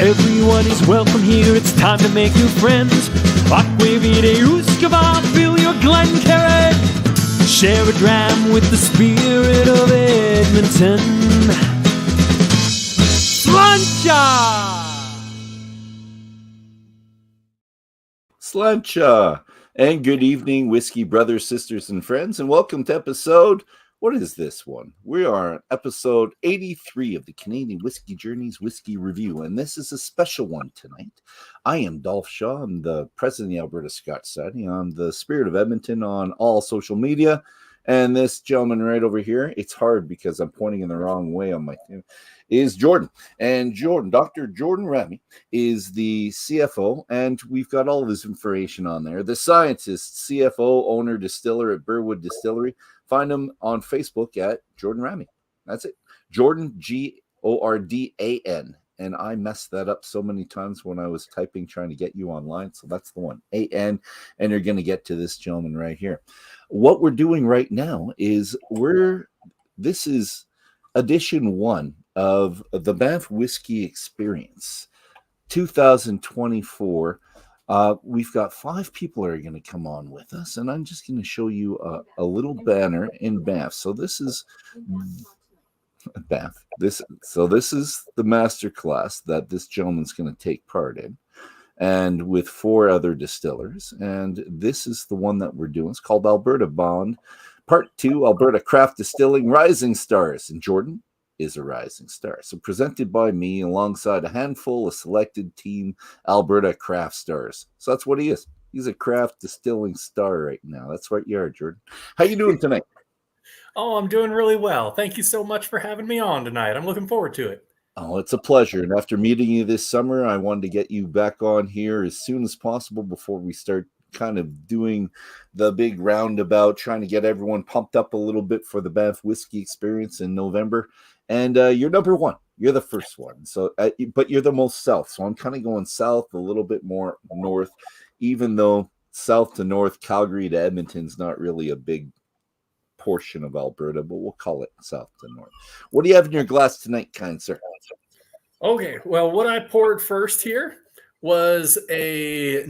Everyone is welcome here, it's time to make new friends. Aquavide Uskava, fill your Glencairn. Share a dram with the spirit of Edmonton. Slancha! And good evening, whiskey brothers, sisters, and friends, and welcome to episode, what is this one? We are on episode 83 of the Canadian Whisky Journey's Whiskey Review, and this is a special one tonight. I am Dolph Shaw. I'm the president of the Alberta Scotch Society. I'm the spirit of Edmonton on all social media, and this gentleman right over here, it's hard because I'm pointing in the wrong way on my thing, is Jordan. And Jordan, Dr. Jordan Ramy, is the CFO, and we've got all of his information on there. The scientist, CFO, owner, distiller at Burwood Distillery. Find him on Facebook at Jordan Ramy. That's it. Jordan, Gordan. And I messed that up so many times when I was typing, trying to get you online. So that's the one, A-N. And you're going to get to this gentleman right here. What we're doing right now is this is edition 1 of the Banff Whiskey Experience 2024. We've got 5 people that are going to come on with us, and I'm just going to show you a little banner in Banff. So this is Banff. This is the master class that this gentleman's going to take part in, and with 4 other distillers. And this is the one that we're doing. It's called Alberta Bond, Part 2, Alberta Craft Distilling Rising Stars. And Jordan is a rising star. So presented by me alongside a handful of selected team Alberta craft stars. So that's what he is. He's a craft distilling star right now. That's what you are, Jordan. How you doing tonight? Oh, I'm doing really well. Thank you so much for having me on tonight. I'm looking forward to it. Oh, it's a pleasure. And after meeting you this summer, I wanted to get you back on here as soon as possible before we start kind of doing the big roundabout, trying to get everyone pumped up a little bit for the Banff Whiskey Experience in November. And you're number 1. You're the first one. So, but you're the most south. So I'm kind of going south, a little bit more north, even though south to north, Calgary to Edmonton's not really a big portion of Alberta, but we'll call it south to north. What do you have in your glass tonight, kind sir? Okay. Well, what I poured first here was a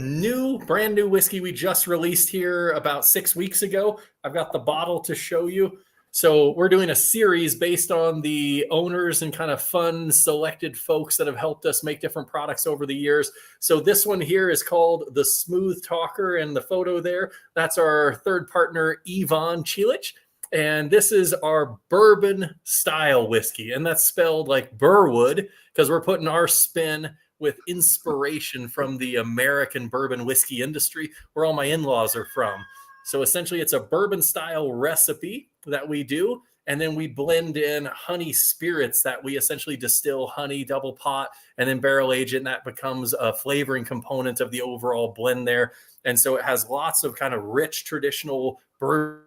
brand new whiskey we just released here about 6 weeks ago. I've got the bottle to show you. So we're doing a series based on the owners and kind of fun selected folks that have helped us make different products over the years. So this one here is called the Smooth Talker, and the photo there, that's our third partner, Ivan Chilich. And this is our bourbon style whiskey. And that's spelled like Burwood because we're putting our spin with inspiration from the American bourbon whiskey industry, where all my in-laws are from. So essentially it's a bourbon style recipe that we do. And then we blend in honey spirits that we essentially distill honey, double pot, and then barrel age it. And that becomes a flavoring component of the overall blend there. And so it has lots of kind of rich traditional bourbon,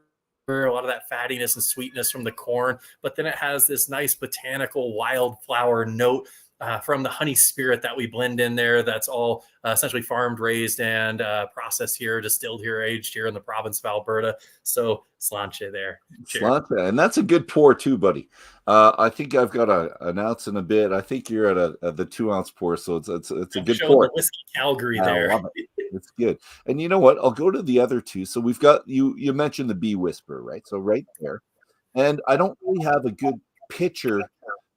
a lot of that fattiness and sweetness from the corn. But then it has this nice botanical wildflower note from the honey spirit that we blend in there. That's all essentially farmed, raised, and processed here, distilled here, aged here in the province of Alberta. So slancha there. Slancha, and that's a good pour too, buddy. I think I've got an ounce and a bit. I think you're at the 2 ounce pour, so it's a good pour. The whiskey Calgary there. I love it. It's good. And you know what? I'll go to the other 2. So we've got you mentioned the Bee Whisperer, right? So right there, and I don't really have a good picture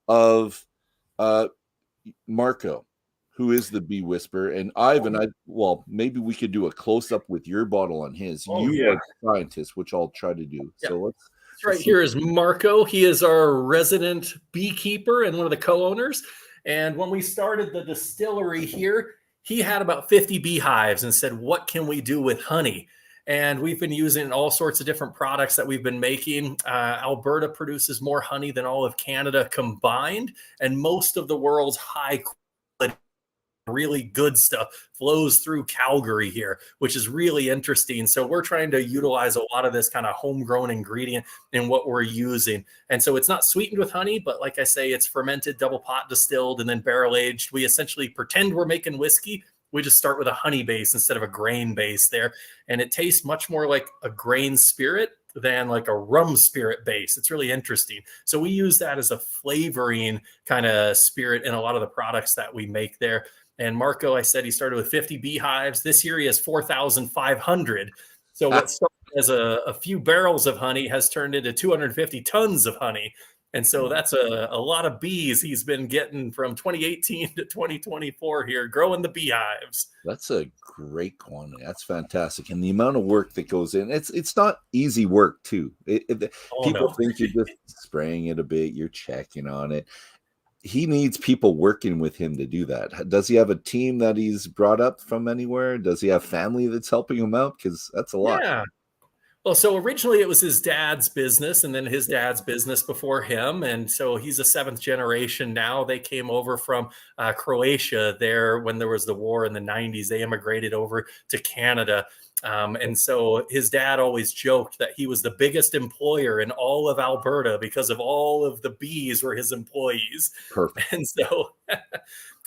of Marco, who is the Bee Whisperer, and Ivan. Maybe we could do a close up with your bottle on his. Are the scientist, which I'll try to do. Yeah. So let's here is Marco. He is our resident beekeeper and one of the co-owners. And when we started the distillery here, he had about 50 beehives and said, "What can we do with honey?" And we've been using all sorts of different products that we've been making. Alberta produces more honey than all of Canada combined. And most of the world's high quality, really good stuff flows through Calgary here, which is really interesting. So we're trying to utilize a lot of this kind of homegrown ingredient in what we're using. And so it's not sweetened with honey, but like I say, it's fermented, double pot distilled, and then barrel aged. We essentially pretend we're making whiskey. We just start with a honey base instead of a grain base there. And it tastes much more like a grain spirit than like a rum spirit base. It's really interesting. So we use that as a flavoring kind of spirit in a lot of the products that we make there. And Marco, I said he started with 50 beehives. This year he has 4,500. So what started as a few barrels of honey has turned into 250 tons of honey. And so that's a lot of bees he's been getting from 2018 to 2024 here, growing the beehives. That's a great quantity. That's fantastic. And the amount of work that goes in, it's not easy work too. People think you're just spraying it a bit, you're checking on it. He needs people working with him to do that. Does he have a team that he's brought up from anywhere? Does he have family that's helping him out? Because that's a lot. Yeah. Well, so originally it was his dad's business and then his dad's business before him. And so he's a seventh generation now. They came over from Croatia there when there was the war in the 90s. They immigrated over to Canada. And so his dad always joked that he was the biggest employer in all of Alberta because of all of the bees were his employees. Perfect.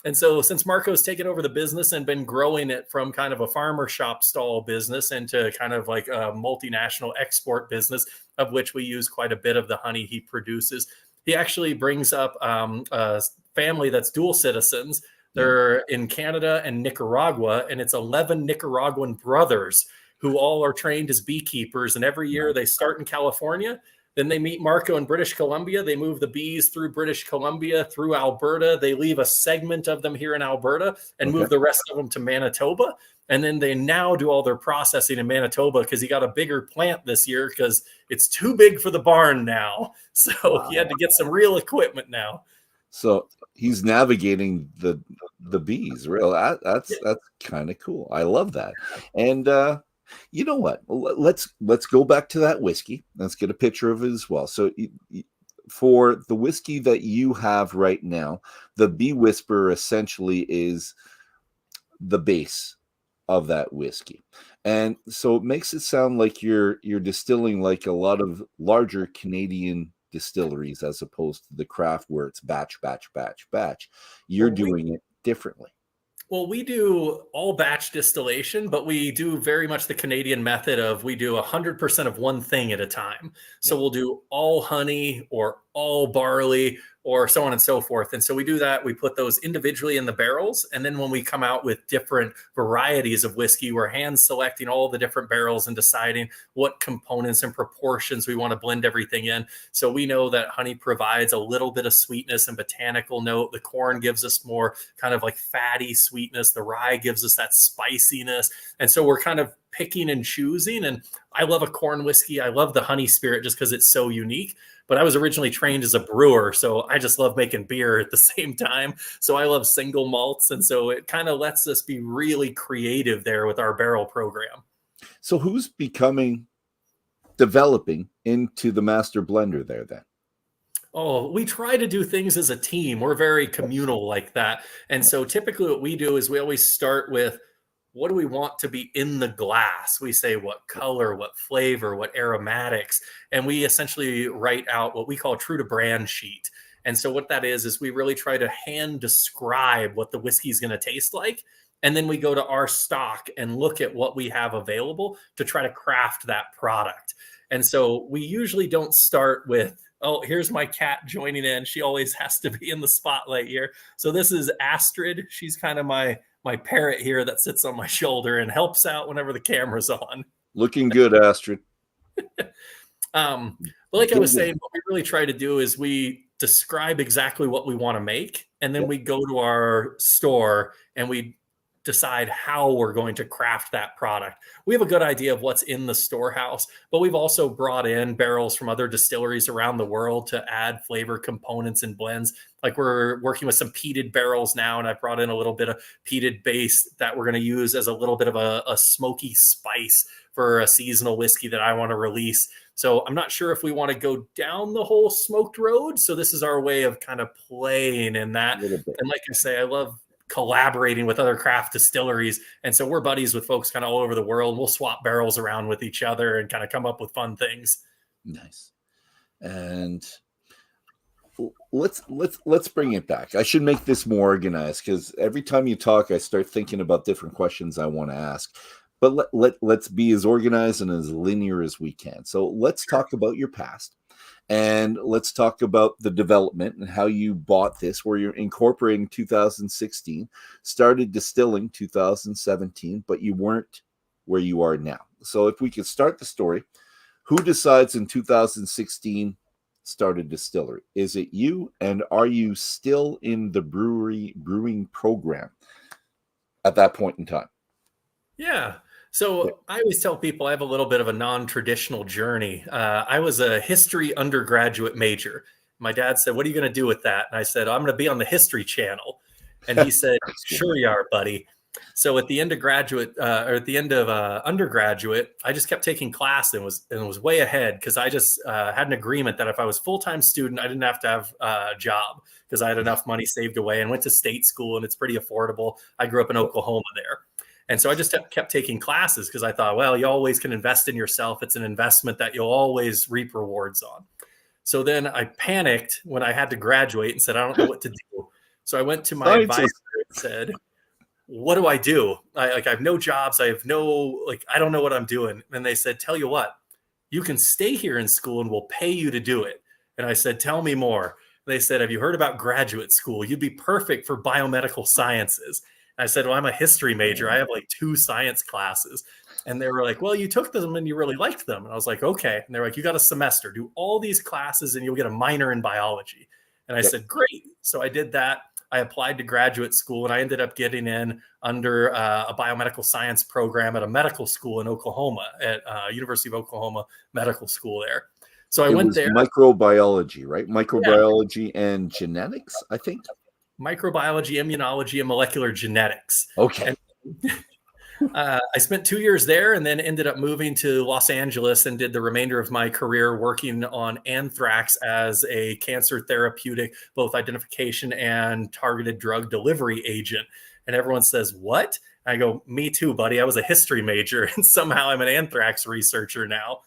And so since Marco's taken over the business and been growing it from kind of a farmer shop stall business into kind of like a multinational export business, of which we use quite a bit of the honey he produces, he actually brings up a family that's dual citizens. They're in Canada and Nicaragua, and it's 11 Nicaraguan brothers who all are trained as beekeepers. And every year they start in California. Then they meet Marco in British Columbia. They move the bees through British Columbia, through Alberta. They leave a segment of them here in Alberta and move the rest of them to Manitoba. And then they now do all their processing in Manitoba because he got a bigger plant this year because it's too big for the barn now. So he had to get some real equipment now. So he's navigating the bees. That's kind of cool. I love that. And you know what? Let's go back to that whiskey. Let's get a picture of it as well. So for the whiskey that you have right now, the Bee Whisperer essentially is the base of that whiskey. And so it makes it sound like you're distilling like a lot of larger Canadian distilleries as opposed to the craft where it's batch. You're doing it differently. Well, we do all batch distillation, but we do very much the Canadian method of we do 100% of one thing at a time. So we'll do all honey or all barley or so on and so forth. And so we do that. We put those individually in the barrels. And then when we come out with different varieties of whiskey, we're hand selecting all the different barrels and deciding what components and proportions we want to blend everything in. So we know that honey provides a little bit of sweetness and botanical note. The corn gives us more kind of like fatty sweetness. The rye gives us that spiciness. And so we're kind of picking and choosing. And I love a corn whiskey. I love the honey spirit just because it's so unique. But I was originally trained as a brewer, so I just love making beer at the same time. So I love single malts. And so it kind of lets us be really creative there with our barrel program. So who's developing into the master blender there then? Oh, we try to do things as a team. We're very communal like that. And so typically what we do is we always start with, what do we want to be in the glass? We say what color, what flavor, what aromatics, and we essentially write out what we call a true to brand sheet. And so what that is we really try to hand describe what the whiskey is going to taste like. And then we go to our stock and look at what we have available to try to craft that product. And so we usually don't start with, oh, here's my cat joining in. She always has to be in the spotlight here. So this is Astrid. She's kind of my parrot here that sits on my shoulder and helps out whenever the camera's on. Looking good, Astrid. But like I was saying, what we really try to do is we describe exactly what we want to make, and then we go to our store and we decide how we're going to craft that product. We have a good idea of what's in the storehouse, but we've also brought in barrels from other distilleries around the world to add flavor components and blends. Like we're working with some peated barrels now, and I brought in a little bit of peated base that we're going to use as a little bit of a smoky spice for a seasonal whiskey that I want to release. So I'm not sure if we want to go down the whole smoked road. So this is our way of kind of playing in that. And like I say, I love collaborating with other craft distilleries. And so we're buddies with folks kind of all over the world. We'll swap barrels around with each other and kind of come up with fun things. Nice. And let's bring it back. I should make this more organized because every time you talk, I start thinking about different questions I want to ask. but let's be as organized and as linear as we can. So let's talk about your past. And let's talk about the development and how you bought this, where you're incorporating 2016, started distilling 2017, but you weren't where you are now. So if we could start the story, who decides in 2016 started Distillery? Is it you? And are you still in the brewing program at that point in time? Yeah. So I always tell people I have a little bit of a non-traditional journey. I was a history undergraduate major. My dad said, "What are you going to do with that?" And I said, "I'm going to be on the History Channel." And he said, "Sure you are, buddy." So at the end of undergraduate, I just kept taking class and was way ahead because I just had an agreement that if I was full-time student, I didn't have to have a job because I had enough money saved away and went to state school, and it's pretty affordable. I grew up in Oklahoma there. And so I just kept taking classes because I thought, well, you always can invest in yourself. It's an investment that you'll always reap rewards on. So then I panicked when I had to graduate and said, I don't know what to do. So I went to my advisor and said, what do I do? I have no jobs. I don't know what I'm doing. And they said, tell you what, you can stay here in school and we'll pay you to do it. And I said, tell me more. They said, have you heard about graduate school? You'd be perfect for biomedical sciences. I said, well, I'm a history major. I have like 2 science classes. And they were like, well, you took them and you really liked them. And I was like, okay. And they're like, you got a semester, do all these classes and you'll get a minor in biology. And I said, great. So I did that. I applied to graduate school and I ended up getting in under a biomedical science program at a medical school in Oklahoma at University of Oklahoma Medical School there. So I went there. Microbiology, right? Microbiology and genetics, I think. Microbiology, immunology, and molecular genetics. Okay. I spent 2 years there and then ended up moving to Los Angeles and did the remainder of my career working on anthrax as a cancer therapeutic, both identification and targeted drug delivery agent. And everyone says, what? I go, me too, buddy. I was a history major and somehow I'm an anthrax researcher now.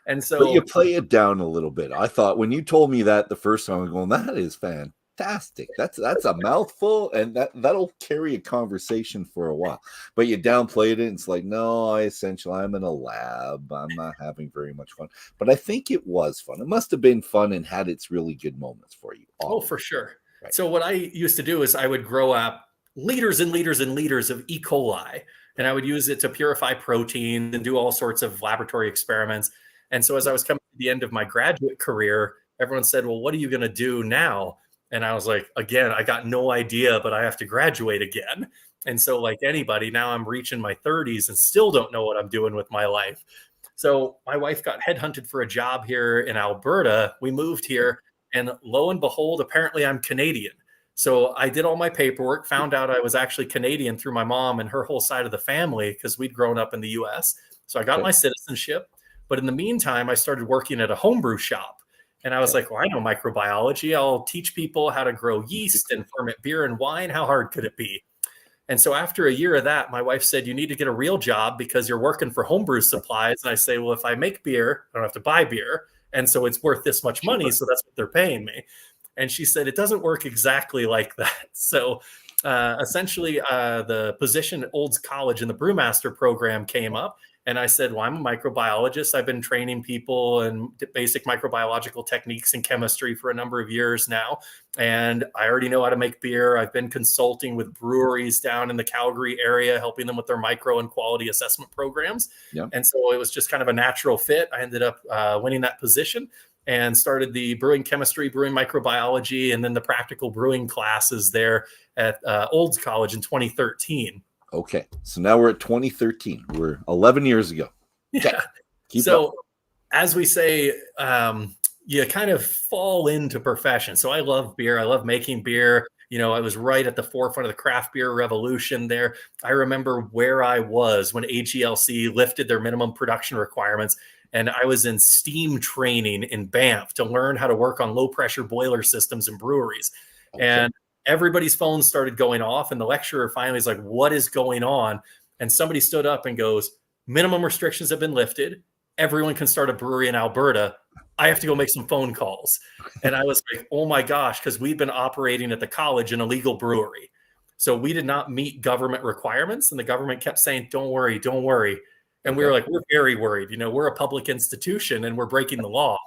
And so but you play it down a little bit. I thought when you told me that the first time, I'm going, that is fantastic. That's a mouthful, and that'll carry a conversation for a while. But you downplayed it, and it's like, no, I'm in a lab. I'm not having very much fun. But I think it was fun. It must have been fun and had its really good moments for you. Oh, for sure. Right. So what I used to do is I would grow up liters and liters and liters of E. coli, and I would use it to purify proteins and do all sorts of laboratory experiments. And so as I was coming to the end of my graduate career, everyone said, well, what are you going to do now? And I was like, again, I got no idea, but I have to graduate again. And so like anybody, now I'm reaching my 30s and still don't know what I'm doing with my life. So my wife got headhunted for a job here in Alberta. We moved here and lo and behold, apparently I'm Canadian. So I did all my paperwork, found out I was actually Canadian through my mom and her whole side of the family because we'd grown up in the US. So I got my citizenship. But in the meantime, I started working at a homebrew shop. And I was like, well, I know microbiology. I'll teach people how to grow yeast and ferment beer and wine. How hard could it be? And so after a year of that, my wife said, you need to get a real job because you're working for homebrew supplies. And I say, well, if I make beer, I don't have to buy beer. And so it's worth this much money. So that's what they're paying me. And she said, it doesn't work exactly like that. So essentially, the position at Olds College in the brewmaster program came up. And I said, well, I'm a microbiologist. I've been training people in basic microbiological techniques and chemistry for a number of years now. And I already know how to make beer. I've been consulting with breweries down in the Calgary area, helping them with their micro and quality assessment programs. Yep. And so it was just kind of a natural fit. I ended up winning that position and started the brewing chemistry, brewing microbiology, and then the practical brewing classes there at Olds College in 2013. Okay, so now we're at 2013. We're 11 years ago. Yeah. So as we say, you kind of fall into profession. So I love beer. I love making beer. You know, I was right at the forefront of the craft beer revolution there. I remember where I was when AGLC lifted their minimum production requirements. And I was in steam training in Banff to learn how to work on low pressure boiler systems in breweries. Okay. And everybody's phones started going off. And the lecturer finally is like, what is going on? And somebody stood up and goes, minimum restrictions have been lifted. Everyone can start a brewery in Alberta. I have to go make some phone calls. And I was like, oh my gosh, because we've been operating at the college in a legal brewery. So we did not meet government requirements, and the government kept saying, don't worry, don't worry. And we were like, we're very worried. We're a public institution and we're breaking the law.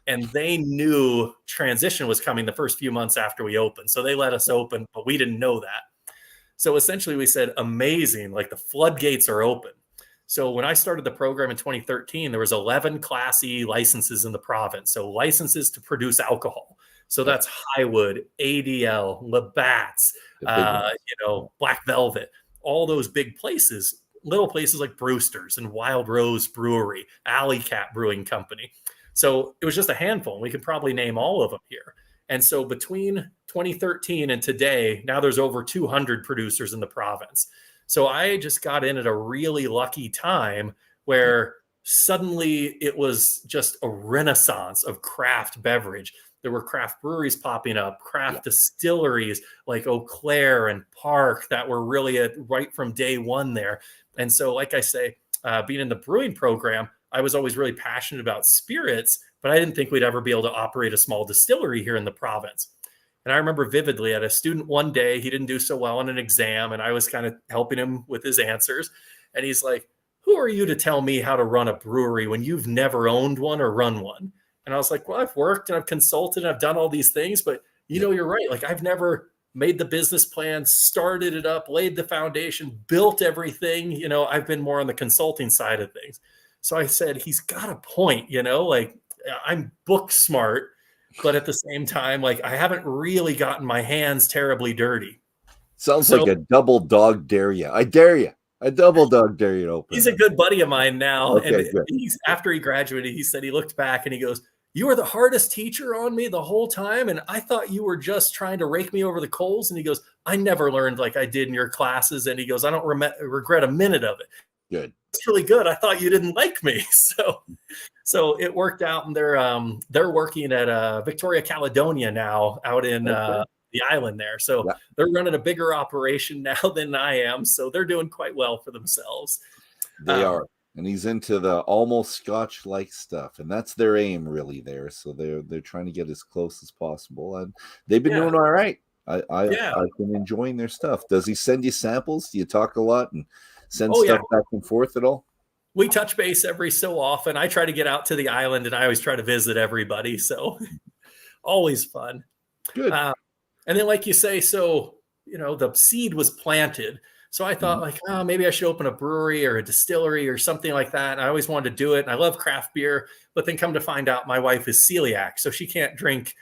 And they knew transition was coming the first few months after we opened. So they let us open, but we didn't know that. So essentially we said, amazing, like the floodgates are open. So when I started the program in 2013, there was 11 Class E licenses in the province. So licenses to produce alcohol. So that's Highwood, ADL, Labatt's, Black Velvet, all those big places, little places like Brewster's and Wild Rose Brewery, Alley Cat Brewing Company. So it was just a handful, and we could probably name all of them here. And so between 2013 and today, now there's over 200 producers in the province. So I just got in at a really lucky time where suddenly it was just a renaissance of craft beverage. There were craft breweries popping up, craft distilleries like Eau Claire and Park that were really right from day one there. And so, like I say, being in the brewing program, I was always really passionate about spirits, but I didn't think we'd ever be able to operate a small distillery here in the province. And I remember vividly at a student one day, he didn't do so well on an exam, and I was kind of helping him with his answers. And he's like, who are you to tell me how to run a brewery when you've never owned one or run one? And I was like, well, I've worked and I've consulted and I've done all these things, but you're right. Like I've never made the business plan, started it up, laid the foundation, built everything. I've been more on the consulting side of things. So I said, he's got a point, like I'm book smart, but at the same time, like I haven't really gotten my hands terribly dirty. Sounds like a double dog dare you. I dare you. I double dog dare you to open. He's a good buddy of mine now. Okay, and after he graduated, he said he looked back and he goes, you were the hardest teacher on me the whole time. And I thought you were just trying to rake me over the coals. And he goes, I never learned like I did in your classes. And he goes, I don't regret a minute of it. Good. It's really good. I thought you didn't like me. So it worked out. And they're working at Victoria, Caledonia now out in the island there. So they're running a bigger operation now than I am. So they're doing quite well for themselves. They are. And he's into the almost Scotch-like stuff, and that's their aim really there. So they're trying to get as close as possible, and they've been doing all right. I've been enjoying their stuff. Does he send you samples? Do you talk a lot and send stuff back and forth at all? We touch base every so often. I try to get out to the island, and I always try to visit everybody. So always fun. Good. And then, like you say, so the seed was planted. So I thought maybe I should open a brewery or a distillery or something like that. And I always wanted to do it. And I love craft beer, but then come to find out my wife is celiac. So she can't drink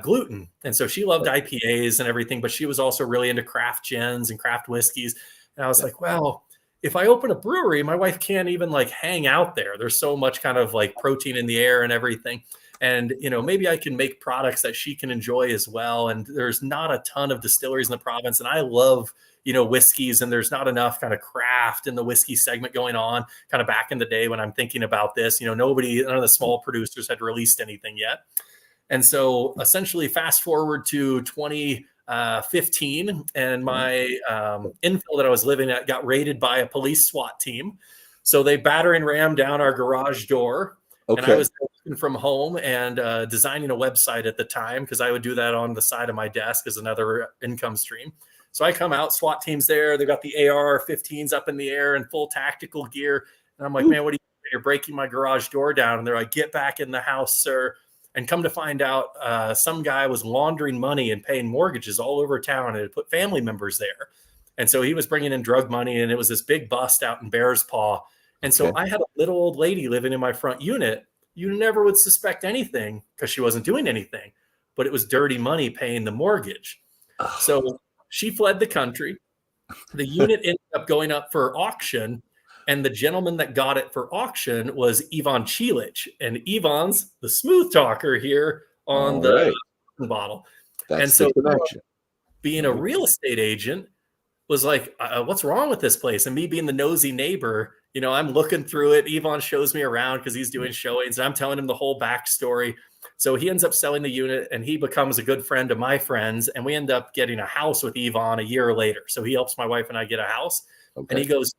gluten. And so she loved IPAs and everything, but she was also really into craft gins and craft whiskeys. And I was like, well, if I open a brewery, my wife can't even like hang out there. There's so much kind of like protein in the air and everything. And, maybe I can make products that she can enjoy as well. And there's not a ton of distilleries in the province. And I love whiskeys, and there's not enough kind of craft in the whiskey segment going on kind of back in the day when I'm thinking about this. None of the small producers had released anything yet. And so essentially fast forward to 2015, and my infill that I was living at got raided by a police SWAT team. So they battering rammed down our garage door. Okay. And I was working from home and designing a website at the time because I would do that on the side of my desk as another income stream. So I come out, SWAT team's there. They got the AR-15s up in the air and full tactical gear. And I'm like, man, what are you doing? You're breaking my garage door down. And they're like, get back in the house, sir. And come to find out, some guy was laundering money and paying mortgages all over town and had put family members there. And so he was bringing in drug money, and it was this big bust out in Bear's Paw. And so I had a little old lady living in my front unit. You never would suspect anything because she wasn't doing anything, but it was dirty money paying the mortgage. So she fled the country. The unit ended up going up for auction, and the gentleman that got it for auction was Ivan Chilich. And Ivan's the smooth talker here on the bottle. That's and so the connection. Being a real estate agent was like, what's wrong with this place? And me being the nosy neighbor, I'm looking through it. Ivan shows me around because he's doing showings, and I'm telling him the whole backstory. So he ends up selling the unit, and he becomes a good friend of my friends. And we end up getting a house with Ivan a year later. So he helps my wife and I get a house. Okay. And he goes,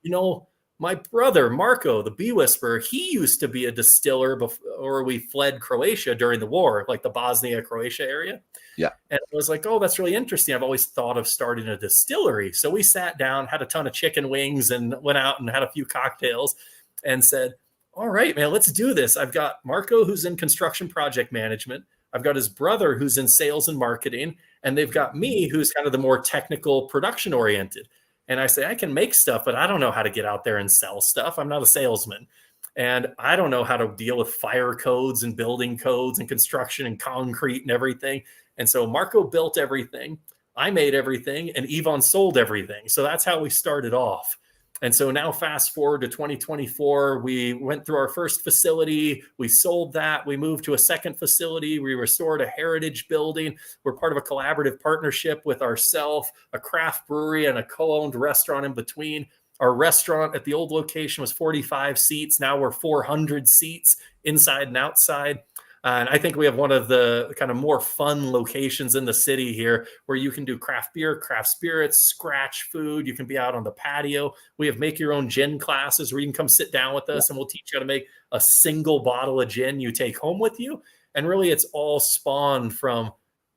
my brother, Marco, the Bee Whisperer, he used to be a distiller before we fled Croatia during the war, like the Bosnia, Croatia area. Yeah. And I was like, oh, that's really interesting. I've always thought of starting a distillery. So we sat down, had a ton of chicken wings, and went out and had a few cocktails and said, all right, man, let's do this. I've got Marco, who's in construction project management. I've got his brother, who's in sales and marketing. And they've got me, who's kind of the more technical production oriented. And I say, I can make stuff, but I don't know how to get out there and sell stuff. I'm not a salesman. And I don't know how to deal with fire codes and building codes and construction and concrete and everything. And so Marco built everything. I made everything, and Yvonne sold everything. So that's how we started off. And so now fast forward to 2024, we went through our first facility. We sold that. We moved to a second facility. We restored a heritage building. We're part of a collaborative partnership with ourselves, a craft brewery, and a co-owned restaurant in between. Our restaurant at the old location was 45 seats. Now we're 400 seats inside and outside. And I think we have one of the kind of more fun locations in the city here where you can do craft beer, craft spirits, scratch food. You can be out on the patio. We have make your own gin classes where you can come sit down with us and we'll teach you how to make a single bottle of gin you take home with you. And really it's all spawned from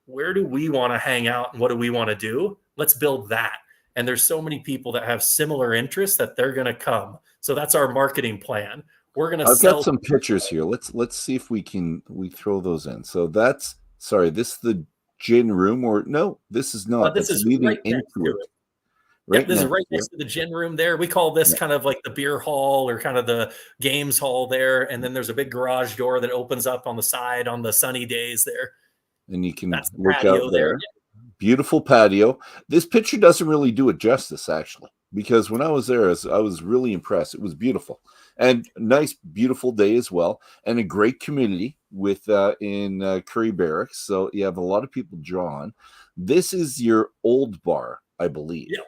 where do we want to hang out and what do we want to do? Let's build that. And there's so many people that have similar interests that they're going to come. So that's our marketing plan. We're going to I've got some pictures here. Let's see if we throw those in. So this is the gin room, or no, this is not. This is leading right into it. Right, this is right next to the gin room there. We call this kind of like the beer hall or kind of the games hall there. And then there's a big garage door that opens up on the side on the sunny days there. And you can look out there. Beautiful patio. This picture doesn't really do it justice, actually, because when I was there, I was really impressed. It was beautiful and nice, beautiful day as well, and a great community with in Curry Barracks. So you have a lot of people drawn. This is your old bar, I believe. Yeah.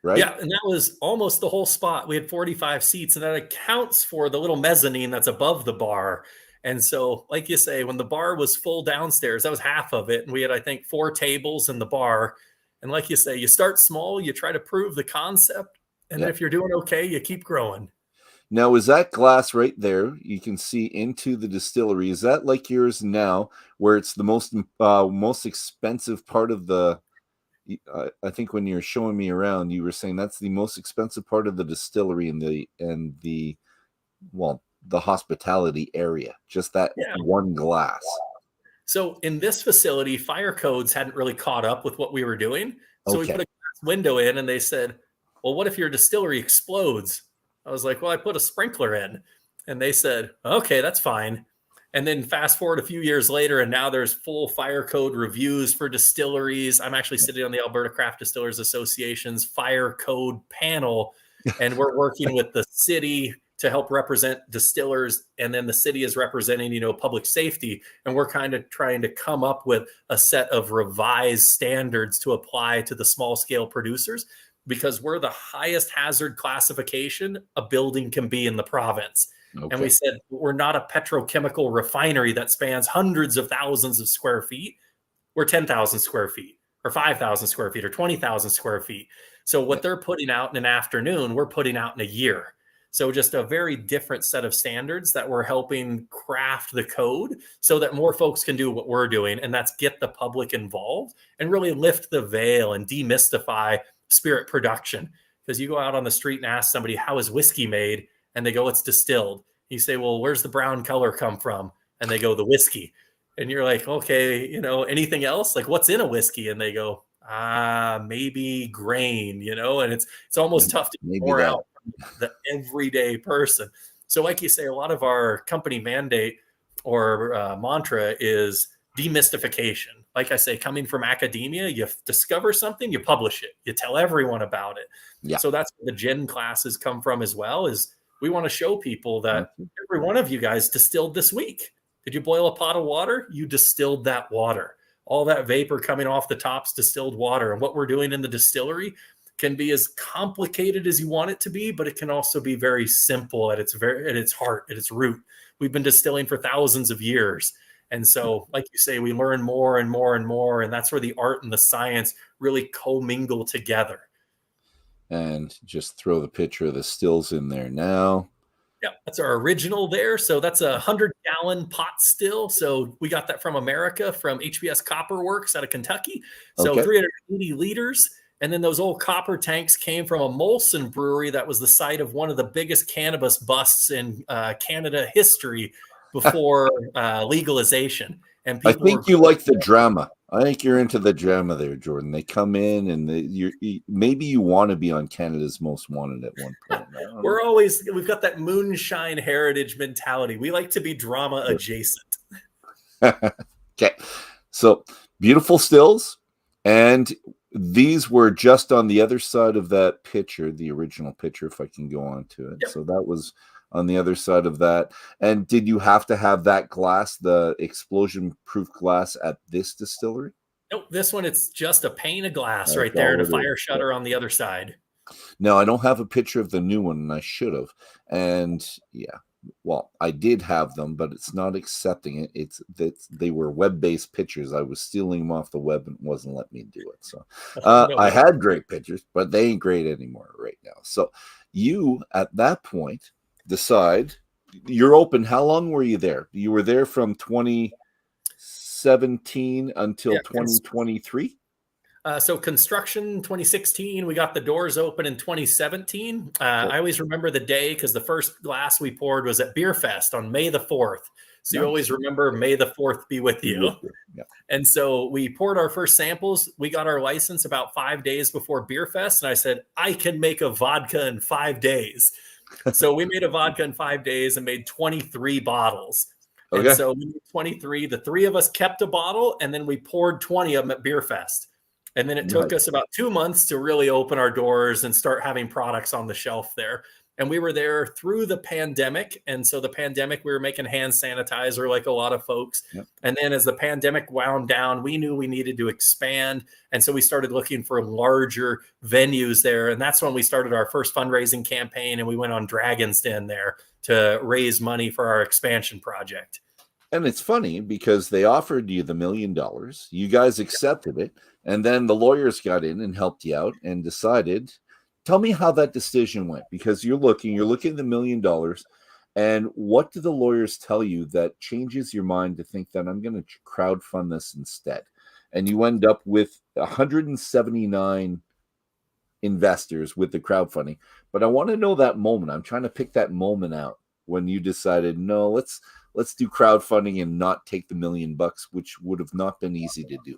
Right? Yeah, and that was almost the whole spot. We had 45 seats, and that accounts for the little mezzanine that's above the bar. And so, like you say, when the bar was full downstairs, that was half of it. And we had, I think, 4 tables in the bar. And like you say, you start small, you try to prove the concept. And then if you're doing okay, you keep growing. Now, is that glass right there? You can see into the distillery. Is that like yours now, where it's the most expensive part of the... I think when you're showing me around, you were saying that's the most expensive part of the distillery and the hospitality area, just that one glass. So in this facility, fire codes hadn't really caught up with what we were doing. So we put a glass window in and they said, well, what if your distillery explodes? I was like, well, I put a sprinkler in. And they said, okay, that's fine. And then fast forward a few years later, and now there's full fire code reviews for distilleries. I'm actually sitting on the Alberta Craft Distillers Association's fire code panel, and we're working with the city to help represent distillers. And then the city is representing, public safety. And we're kind of trying to come up with a set of revised standards to apply to the small scale producers, because we're the highest hazard classification a building can be in the province. Okay. And we said, we're not a petrochemical refinery that spans hundreds of thousands of square feet. We're 10,000 square feet or 5,000 square feet or 20,000 square feet. So what they're putting out in an afternoon, we're putting out in a year. So just a very different set of standards that we're helping craft the code so that more folks can do what we're doing. And that's get the public involved and really lift the veil and demystify spirit production. Because you go out on the street and ask somebody, how is whiskey made? And they go, it's distilled. You say, well, where's the brown color come from? And they go, the whiskey. And you're like, okay, anything else? Like, what's in a whiskey? And they go, maybe grain, and it's almost tough to pour out the everyday person. So like you say, a lot of our company mandate or mantra is demystification. Like I say, coming from academia, you discover something, you publish it, you tell everyone about it. Yeah. So that's where the gin classes come from as well, is we want to show people that every one of you guys distilled this week. Did you boil a pot of water? You distilled that water. All that vapor coming off the top's distilled water. And what we're doing in the distillery can be as complicated as you want it to be, but it can also be very simple at its heart, at its root. We've been distilling for thousands of years. And so, like you say, we learn more and more and more. And that's where the art and the science really commingle together. And just throw the picture of the stills in there now. Yeah, that's our original there. So that's a 100-gallon pot still. So we got that from America, from HBS Copper Works out of Kentucky. So Okay. 380 liters. And then those old copper tanks came from a Molson brewery that was the site of one of the biggest cannabis busts in Canada history before legalization. And I people were think you like the drama. I think you're into the drama there, Jordan. They come in and maybe you want to be on Canada's Most Wanted at one point. we've got that moonshine heritage mentality. We like to be drama adjacent. Okay. So beautiful stills. And these were just on the other side of that picture, the original picture, if I can go on to it. Yep. So that was on the other side of that. And did you have to have that glass, the explosion-proof glass at this distillery? Nope, this one, it's just a pane of glass That's right there and a all it fire is. shutter on the other side. No, I don't have a picture of the new one, and I should have. And yeah, well, I did have them, but it's not accepting it. It's that they were web-based pictures. I was stealing them off the web and it wasn't letting me do it. So I had great pictures, but they ain't great anymore right now. So you, at that point, decide you're open. How long were you there? You were there from 2017 until 2023? So construction 2016, we got the doors open in 2017. I always remember the day because the first glass we poured was at Beer Fest on May the 4th. So you always remember May the 4th be with you. Yeah. And so we poured our first samples. We got our license about 5 days before Beer Fest. And I said, I can make a vodka in 5 days. So we made a vodka in 5 days and made 23 bottles. Okay. And so we made 23. The three of us kept a bottle and then we poured 20 of them at Beer Fest. And then it took us about 2 months to really open our doors and start having products on the shelf there. And we were there through the pandemic. And so the pandemic, we were making hand sanitizer like a lot of folks. Yep. And then as the pandemic wound down, we knew we needed to expand. And so we started looking for larger venues there. And that's when we started our first fundraising campaign. And we went on Dragon's Den there to raise money for our expansion project. And it's funny because they offered you the $1 million. You guys accepted it. And then the lawyers got in and helped you out and decided. Tell me how that decision went, because you're looking at the $1 million. And what do the lawyers tell you that changes your mind to think that I'm going to crowdfund this instead? And you end up with 179 investors with the crowdfunding. But I want to know that moment. I'm trying to pick that moment out when you decided, no, let's do crowdfunding and not take the $1 million, which would have not been easy to do.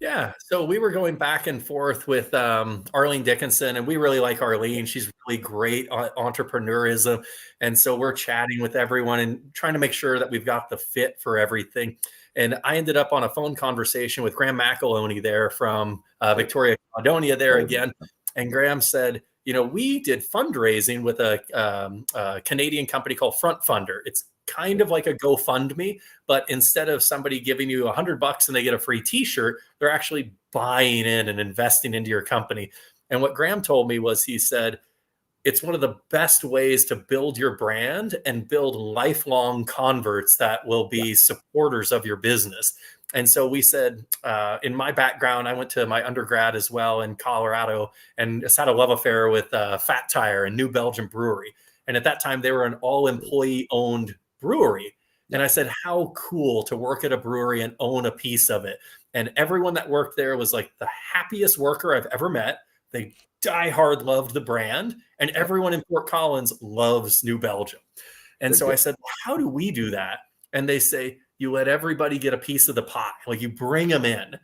Yeah. So we were going back and forth with Arlene Dickinson, and we really like Arlene. She's really great on entrepreneurism. And so we're chatting with everyone and trying to make sure that we've got the fit for everything. And I ended up on a phone conversation with Graham McAloney there from Victoria, Caledonia there again. And Graham said, we did fundraising with a Canadian company called Front Funder. It's kind of like a GoFundMe, but instead of somebody giving you $100 and they get a free t-shirt, they're actually buying in and investing into your company. And what Graham told me was, he said, it's one of the best ways to build your brand and build lifelong converts that will be supporters of your business. And so we said, in my background, I went to my undergrad as well in Colorado and just had a love affair with Fat Tire and New Belgium Brewery. And at that time, they were an all-employee owned brewery. And I said, how cool to work at a brewery and own a piece of it. And everyone that worked there was like the happiest worker I've ever met. They diehard loved the brand, and everyone in Fort Collins loves New Belgium. And so I said, how do we do that? And they say, you let everybody get a piece of the pie, like you bring them in.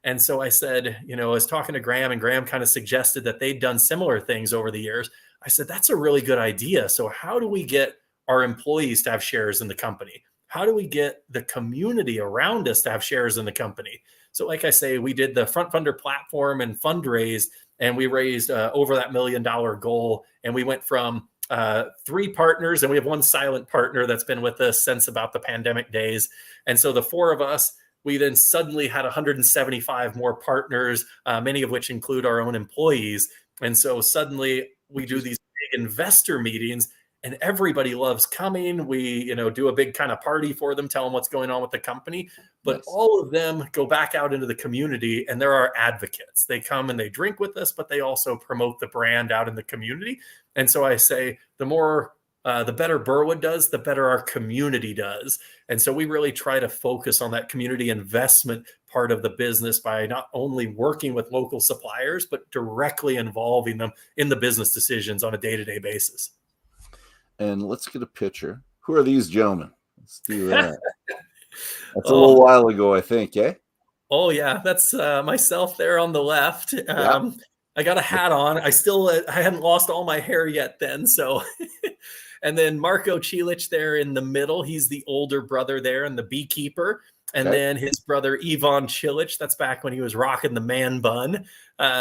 And so I said, I was talking to Graham, and Graham kind of suggested that they'd done similar things over the years. I said, that's a really good idea. So how do we get our employees to have shares in the company? How do we get the community around us to have shares in the company? So like I say, we did the Front Funder platform and fundraised, and we raised over that $1 million goal. And we went from 3 partners, and we have one silent partner that's been with us since about the pandemic days. And so the 4 of us, we then suddenly had 175 more partners, many of which include our own employees. And so suddenly we do these big investor meetings, and everybody loves coming. We, do a big kind of party for them, tell them what's going on with the company. But all of them go back out into the community, and they're our advocates. They come and they drink with us, but they also promote the brand out in the community. And so I say, the more the better Burwood does, the better our community does. And so we really try to focus on that community investment part of the business by not only working with local suppliers, but directly involving them in the business decisions on a day-to-day basis. And let's get a picture. Who are these gentlemen? Let's do that. That's a little while ago, I think, eh? Oh, yeah. That's myself there on the left. I got a hat on. I hadn't lost all my hair yet then. So, and then Marco Cilic there in the middle. He's the older brother there and the beekeeper. And then his brother Ivan Cilic. That's back when he was rocking the man bun.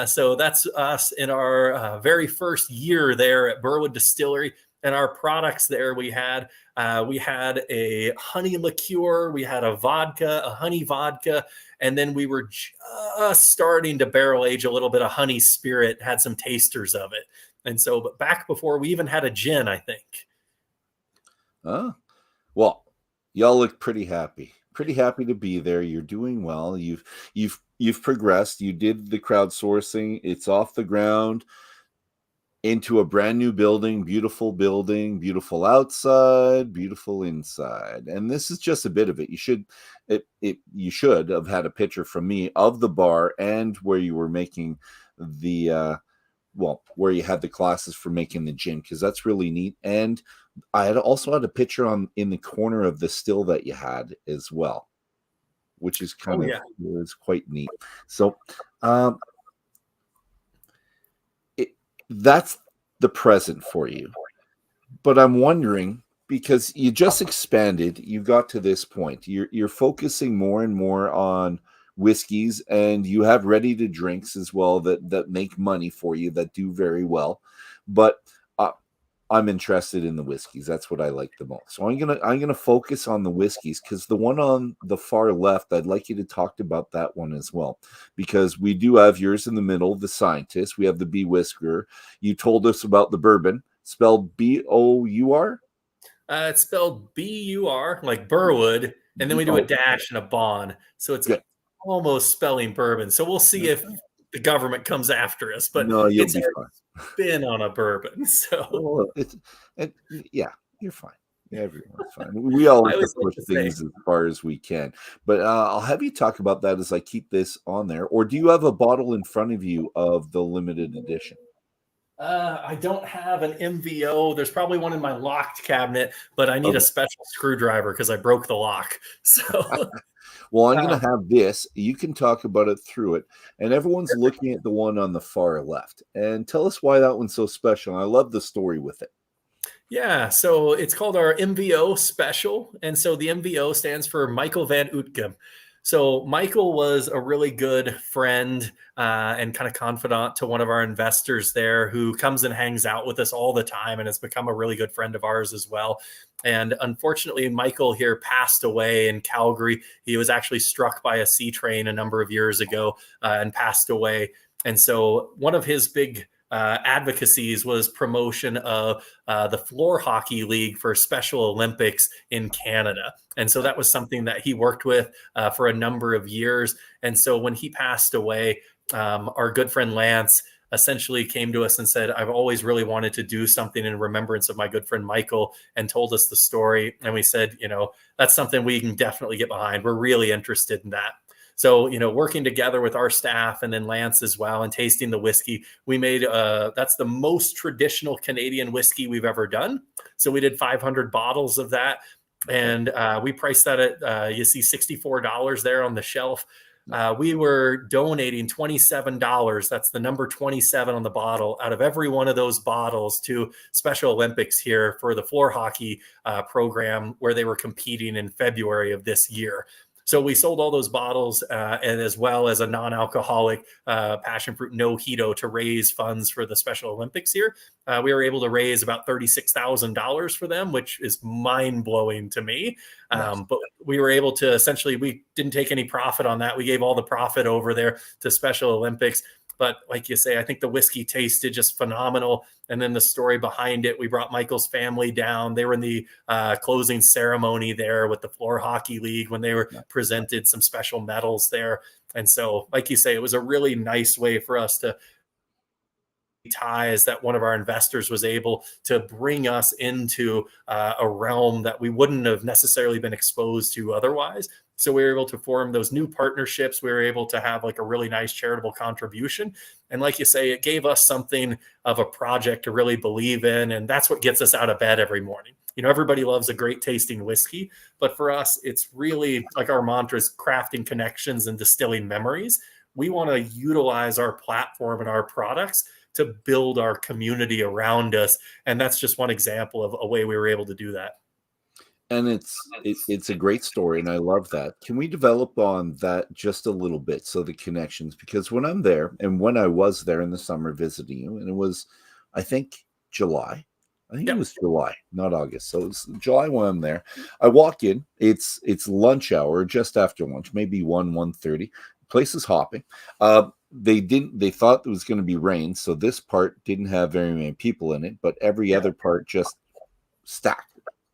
So that's us in our very first year there at Burwood Distillery. And our products there, we had a honey liqueur, we had a vodka, a honey vodka, and then we were just starting to barrel age a little bit of honey spirit, had some tasters of it. And so, but back before we even had a gin, I think. Well, y'all look pretty happy to be there. You're doing well. You've progressed. You did the crowdsourcing. It's off the ground. Into a brand new building, beautiful outside, beautiful inside. And this is just a bit of it. You should have had a picture from me of the bar and where you were making the where you had the classes for making the gin, because that's really neat. And I had also had a picture in the corner of the still that you had as well, which is was quite neat. So that's the present for you. But I'm wondering, because you just expanded, you got to this point, you're focusing more and more on whiskeys, and you have ready to drinks as well that make money for you, that do very well. But I'm interested in the whiskeys. That's what I like the most. So I'm gonna focus on the whiskeys, because the one on the far left, I'd like you to talk about that one as well, because we do have yours in the middle, the scientist. We have the bee whiskerer. You told us about the bourbon, spelled B-O-U-R. It's spelled B-U-R, like Burwood, and then we do a dash and a bond, so it's almost spelling bourbon. So we'll see if the government comes after us, but no, you'll be fine. Been on a bourbon, so you're fine. Everyone's fine. We always push things as far as we can, but I'll have you talk about that as I keep this on there. Or do you have a bottle in front of you of the limited edition? I don't have an MVO. There's probably one in my locked cabinet, but I need a special screwdriver because I broke the lock. So. Well, I'm going to have this. You can talk about it through it. And everyone's looking at the one on the far left. And tell us why that one's so special. I love the story with it. Yeah, so it's called our MVO special. And so the MVO stands for Michael Van Ootkem. So Michael was a really good friend and kind of confidant to one of our investors there, who comes and hangs out with us all the time and has become a really good friend of ours as well. And unfortunately, Michael here passed away in Calgary. He was actually struck by a sea train a number of years ago and passed away. And so one of his big advocacies was promotion of the floor hockey league for Special Olympics in Canada. And so that was something that he worked with for a number of years. And so when he passed away, our good friend Lance essentially came to us and said, I've always really wanted to do something in remembrance of my good friend Michael, and told us the story. And we said, that's something we can definitely get behind. We're really interested in that. So, working together with our staff and then Lance as well, and tasting the whiskey, we made, that's the most traditional Canadian whiskey we've ever done. So we did 500 bottles of that. And we priced that at, you see $64 there on the shelf. We were donating $27. That's the number 27 on the bottle out of every one of those bottles to Special Olympics here for the floor hockey program, where they were competing in February of this year. So we sold all those bottles and as well as a non-alcoholic passion fruit mojito to raise funds for the Special Olympics here. We were able to raise about $36,000 for them, which is mind-blowing to me. Nice. But we were able to essentially, we didn't take any profit on that. We gave all the profit over there to Special Olympics. But like you say, I think the whiskey tasted just phenomenal. And then the story behind it, we brought Michael's family down. They were in the closing ceremony there with the Floor Hockey League when they were presented some special medals there. And so, like you say, it was a really nice way for us to ties that one of our investors was able to bring us into a realm that we wouldn't have necessarily been exposed to otherwise. So we were able to form those new partnerships. We were able to have like a really nice charitable contribution. And like you say, it gave us something of a project to really believe in. And that's what gets us out of bed every morning. You know, everybody loves a great tasting whiskey, but for us, it's really like our mantra is crafting connections and distilling memories. We want to utilize our platform and our products to build our community around us. And that's just one example of a way we were able to do that. And it's a great story, and I love that. Can we develop on that just a little bit? So the connections, because when I'm there, and when I was there in the summer visiting you, and it was, I think, July. I think it was July, not August. So it's July when I'm there. I walk in. It's lunch hour, just after lunch, maybe 1:30. Place is hopping. They thought it was going to be rain, so this part didn't have very many people in it, but every other part just stacked.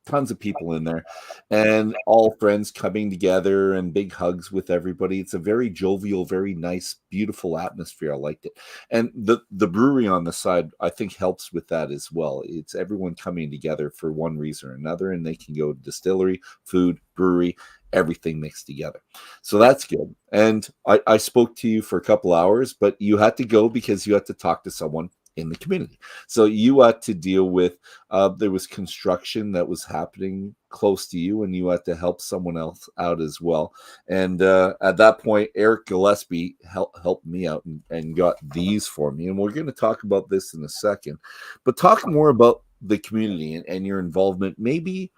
Tons of people in there, and all friends coming together and big hugs with everybody. It's a very jovial, very nice, beautiful atmosphere. I liked it. And the brewery on the side, I think, helps with that as well. It's everyone coming together for one reason or another, and they can go to distillery, food, brewery, everything mixed together. So that's good. And I spoke to you for a couple hours, but you had to go because you had to talk to someone in the community. So you had to deal with, there was construction that was happening close to you, and you had to help someone else out as well. And at that point, Eric Gillespie helped me out and got these for me. And we're going to talk about this in a second, but talk more about the community and your involvement. Maybe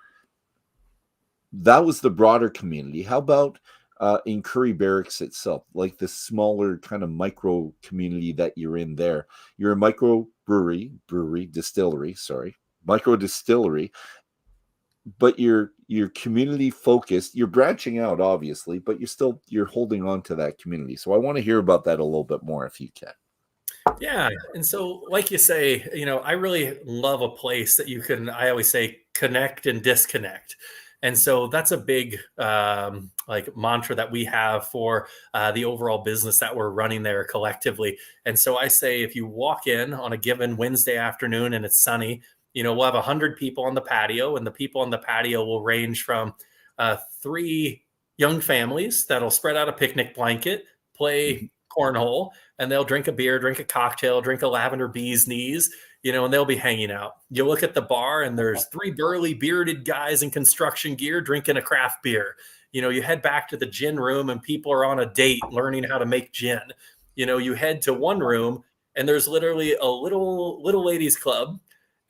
that was the broader community. How about in Curry Barracks itself, like the smaller kind of micro community that you're in there? You're a micro distillery, but you're community focused. You're branching out, obviously, but you're holding on to that community. So I want to hear about that a little bit more if you can. Yeah. And so, like you say, you know, I really love a place that you can, I always say, connect and disconnect. And so that's a big like mantra that we have for the overall business that we're running there collectively. And so I say, if you walk in on a given Wednesday afternoon and it's sunny, you know, we'll have 100 people on the patio, and the people on the patio will range from 3 young families that'll spread out a picnic blanket, play cornhole, and they'll drink a beer, drink a cocktail, drink a lavender bee's knees, you know, and they'll be hanging out. You look at the bar and there's 3 burly bearded guys in construction gear drinking a craft beer. You know, you head back to the gin room and people are on a date learning how to make gin. You know, you head to one room and there's literally a little ladies club,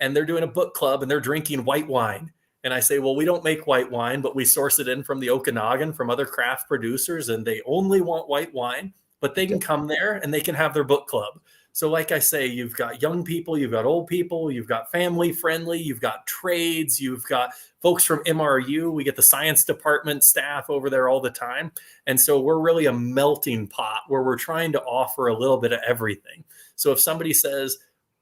and they're doing a book club and they're drinking white wine. And I say, well, we don't make white wine, but we source it in from the Okanagan from other craft producers, and they only want white wine, but they can come there and they can have their book club. So like I say, you've got young people, you've got old people, you've got family friendly, you've got trades, you've got folks from MRU. We get the science department staff over there all the time. And so we're really a melting pot where we're trying to offer a little bit of everything. So if somebody says,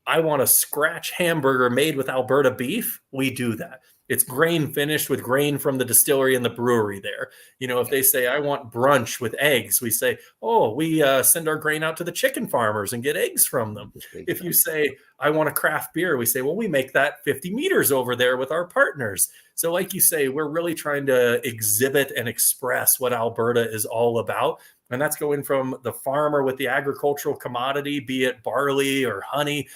I want a scratch hamburger made with Alberta beef, we do that. It's grain finished with grain from the distillery and the brewery there. You know, if they say, I want brunch with eggs, we say, oh, we send our grain out to the chicken farmers and get eggs from them. If you say, I want a craft beer, we say, well, we make that 50 meters over there with our partners. So like you say, we're really trying to exhibit and express what Alberta is all about. And that's going from the farmer with the agricultural commodity, be it barley or honey,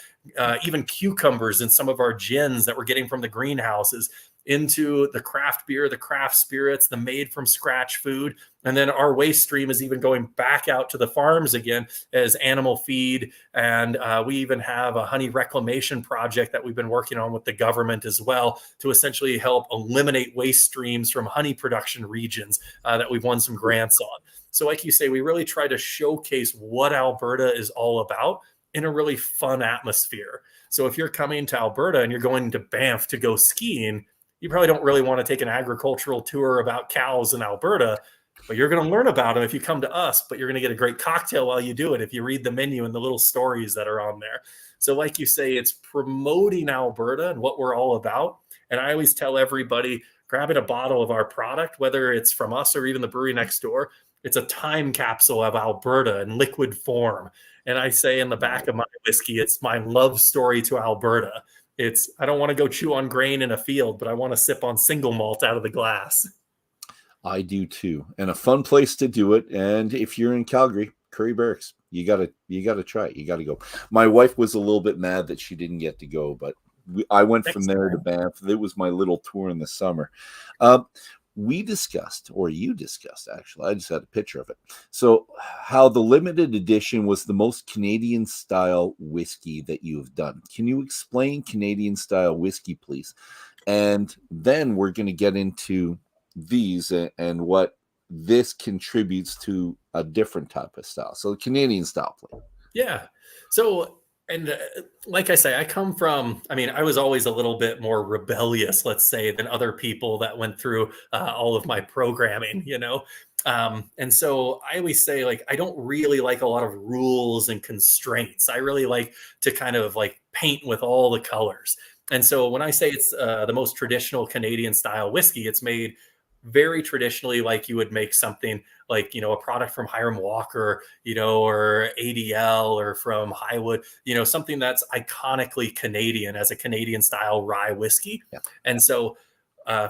even cucumbers in some of our gins that we're getting from the greenhouses, into the craft beer, the craft spirits, the made from scratch food. And then our waste stream is even going back out to the farms again as animal feed. And we even have a honey reclamation project that we've been working on with the government as well to essentially help eliminate waste streams from honey production regions that we've won some grants on. So like you say, we really try to showcase what Alberta is all about in a really fun atmosphere. So if you're coming to Alberta and you're going to Banff to go skiing, you probably don't really want to take an agricultural tour about cows in Alberta, but you're going to learn about them if you come to us, but you're going to get a great cocktail while you do it if you read the menu and the little stories that are on there. So like you say, it's promoting Alberta and what we're all about. And I always tell everybody, grabbing a bottle of our product, whether it's from us or even the brewery next door, it's a time capsule of Alberta in liquid form. And I say in the back of my whiskey, it's my love story to Alberta. I don't want to go chew on grain in a field, but I want to sip on single malt out of the glass. I do too. And a fun place to do it. And if you're in Calgary, Curry Barracks, you gotta try it. You gotta go. My wife was a little bit mad that she didn't get to go, but I went from there to Banff. It was my little tour in the summer. We discussed, or you discussed, actually, I just had a picture of it. So how the limited edition was the most Canadian style whiskey that you have done. Can you explain Canadian style whiskey, please? And then we're going to get into these and what this contributes to a different type of style. So Canadian style, please. Yeah. So, and like I say, I was always a little bit more rebellious, let's say, than other people that went through all of my programming, and so I always say, like, I don't really like a lot of rules and constraints. I really like to kind of like paint with all the colors. And so when I say it's the most traditional Canadian style whiskey, it's made very traditionally, like you would make something like, a product from Hiram Walker, or ADL, or from Highwood, something that's iconically Canadian as a Canadian style rye whiskey. Yeah. And so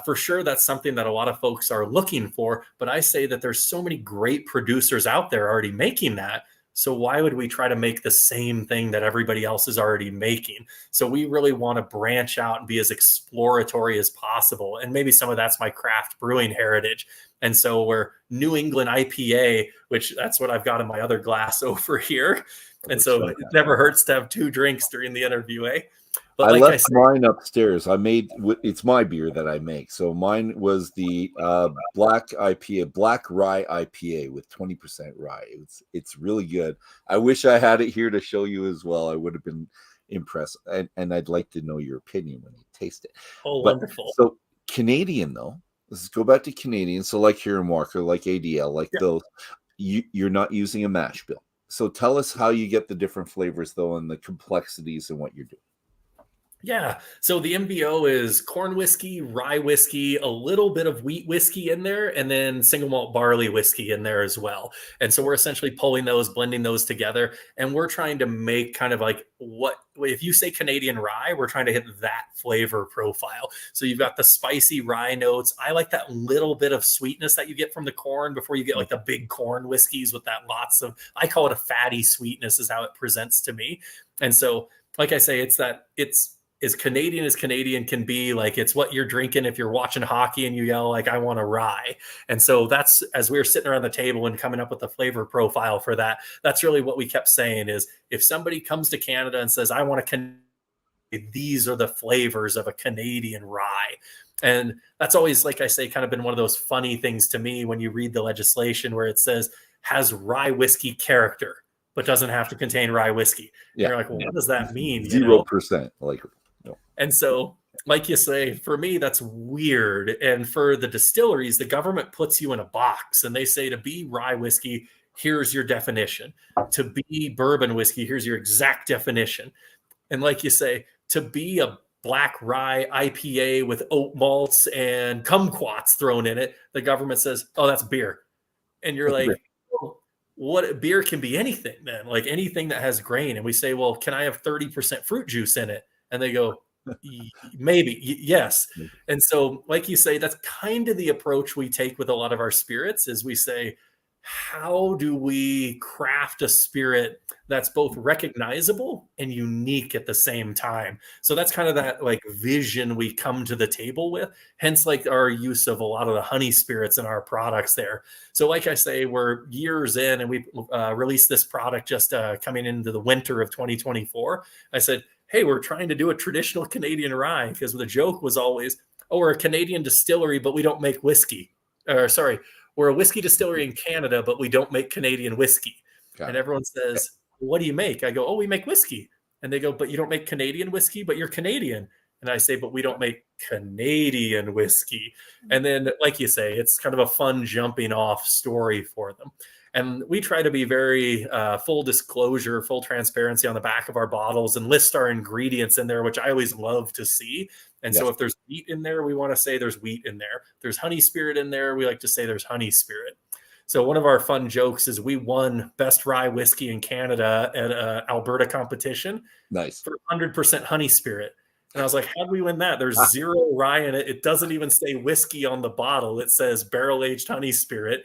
for sure, that's something that a lot of folks are looking for. But I say that there's so many great producers out there already making that. So why would we try to make the same thing that everybody else is already making? So we really want to branch out and be as exploratory as possible. And maybe some of that's my craft brewing heritage. And so we're New England IPA, which that's what I've got in my other glass over here. And so it never hurts to have two drinks during the interview, eh? But I left mine upstairs. It's my beer that I make. So mine was the black IPA, black rye IPA with 20% rye. It's really good. I wish I had it here to show you as well. I would have been impressed. And I'd like to know your opinion when you taste it. Oh, wonderful. So Canadian, though, let's go back to Canadian. So like Hiram Walker, like ADL, like those, you're not using a mash bill. So tell us how you get the different flavors, though, and the complexities and what you're doing. Yeah. So the MBO is corn whiskey, rye whiskey, a little bit of wheat whiskey in there, and then single malt barley whiskey in there as well. And so we're essentially pulling those, blending those together. And we're trying to make kind of like if you say Canadian rye, we're trying to hit that flavor profile. So you've got the spicy rye notes. I like that little bit of sweetness that you get from the corn before you get like the big corn whiskeys with that I call it a fatty sweetness is how it presents to me. And so, like I say, it's as Canadian can be. Like, it's what you're drinking if you're watching hockey and you yell like, I want a rye. And so that's, as we were sitting around the table and coming up with the flavor profile for that, that's really what we kept saying is, if somebody comes to Canada and says, I want these are the flavors of a Canadian rye. And that's always, like I say, kind of been one of those funny things to me when you read the legislation where it says has rye whiskey character, but doesn't have to contain rye whiskey. Yeah. You're like, well, what does that mean? 0%. Like, no. And so, like you say, for me, that's weird. And for the distilleries, the government puts you in a box and they say, to be rye whiskey, here's your definition. To be bourbon whiskey, here's your exact definition. And like you say, to be a black rye IPA with oat malts and kumquats thrown in it, the government says, oh, that's beer. And you're like, what beer can be anything then, like anything that has grain. And we say, well, can I have 30% fruit juice in it? And they go, maybe, yes. And so, like you say, that's kind of the approach we take with a lot of our spirits is we say, how do we craft a spirit that's both recognizable and unique at the same time? So that's kind of that like vision we come to the table with, hence like our use of a lot of the honey spirits in our products there. So like I say, we're years in and we released this product just coming into the winter of 2024. I said, hey, we're trying to do a traditional Canadian rye, because the joke was always, oh, we're a Canadian distillery, but we don't make whiskey. We're a whiskey distillery in Canada, but we don't make Canadian whiskey. And everyone says, what do you make? I go, oh, we make whiskey. And they go, but you don't make Canadian whiskey, but you're Canadian. And I say, but we don't make Canadian whiskey. And then, like you say, it's kind of a fun jumping off story for them. And we try to be very full disclosure, full transparency on the back of our bottles and list our ingredients in there, which I always love to see. And so if there's wheat in there, we want to say there's wheat in there. If there's honey spirit in there, we like to say there's honey spirit. So one of our fun jokes is we won best rye whiskey in Canada at a Alberta competition Nice. for 100% honey spirit. And I was like, how do we win that? There's zero rye in it. It doesn't even say whiskey on the bottle. It says barrel-aged honey spirit.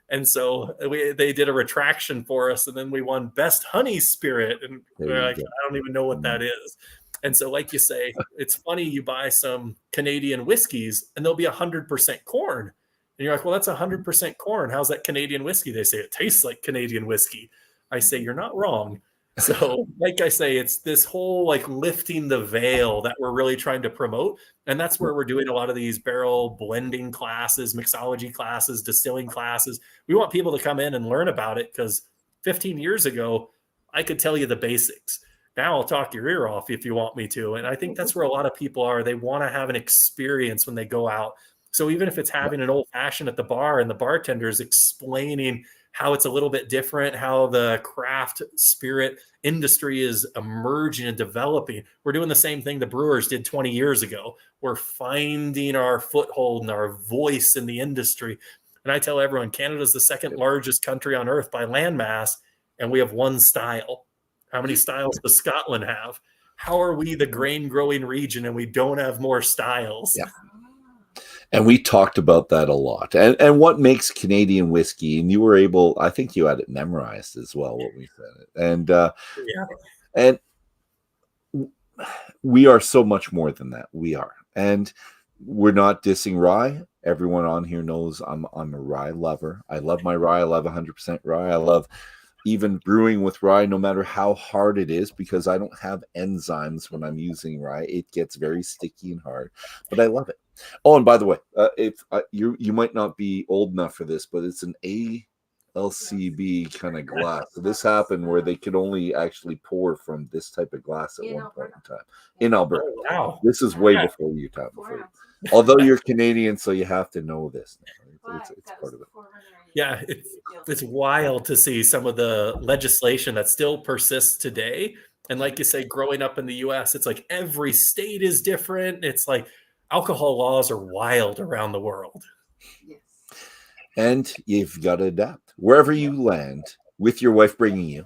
And so they did a retraction for us, and then we won best honey spirit. And we're like, I don't even know what that is. And so, like you say, it's funny, you buy some Canadian whiskeys and they'll be 100% corn. And you're like, well, that's 100% corn. How's that Canadian whiskey? They say it tastes like Canadian whiskey. I say, you're not wrong. So, like I say, it's this whole like lifting the veil that we're really trying to promote. And that's where we're doing a lot of these barrel blending classes, mixology classes, distilling classes. We want people to come in and learn about it, because 15 years ago, I could tell you the basics. Now I'll talk your ear off if you want me to. And I think that's where a lot of people are. They want to have an experience when they go out. So even if it's having an old fashioned at the bar and the bartender is explaining how it's a little bit different, how the craft spirit industry is emerging and developing. We're doing the same thing the brewers did 20 years ago. We're finding our foothold and our voice in the industry. And I tell everyone, Canada is the second largest country on earth by landmass, and we have one style. How many styles does Scotland have? How are we the grain growing region and we don't have more styles? Yeah. And we talked about that a lot. And what makes Canadian whiskey, and you were able, I think you had it memorized as well, what we said. And we are so much more than that. We are. And we're not dissing rye. Everyone on here knows I'm a rye lover. I love my rye. I love 100% rye. I love even brewing with rye, no matter how hard it is, because I don't have enzymes when I'm using rye. It gets very sticky and hard, but I love it. Oh, and by the way, if you might not be old enough for this, but it's an ALCB kind of glass. So this happened where they could only actually pour from this type of glass at one point in time in Alberta. Oh, wow. This is way before you, time. Although you're Canadian, so you have to know this now. It's part of it. Yeah, it's wild to see some of the legislation that still persists today. And like you say, growing up in the US, it's like every state is different. It's like alcohol laws are wild around the world. Yes. And you've got to adapt. Wherever you land, with your wife bringing you,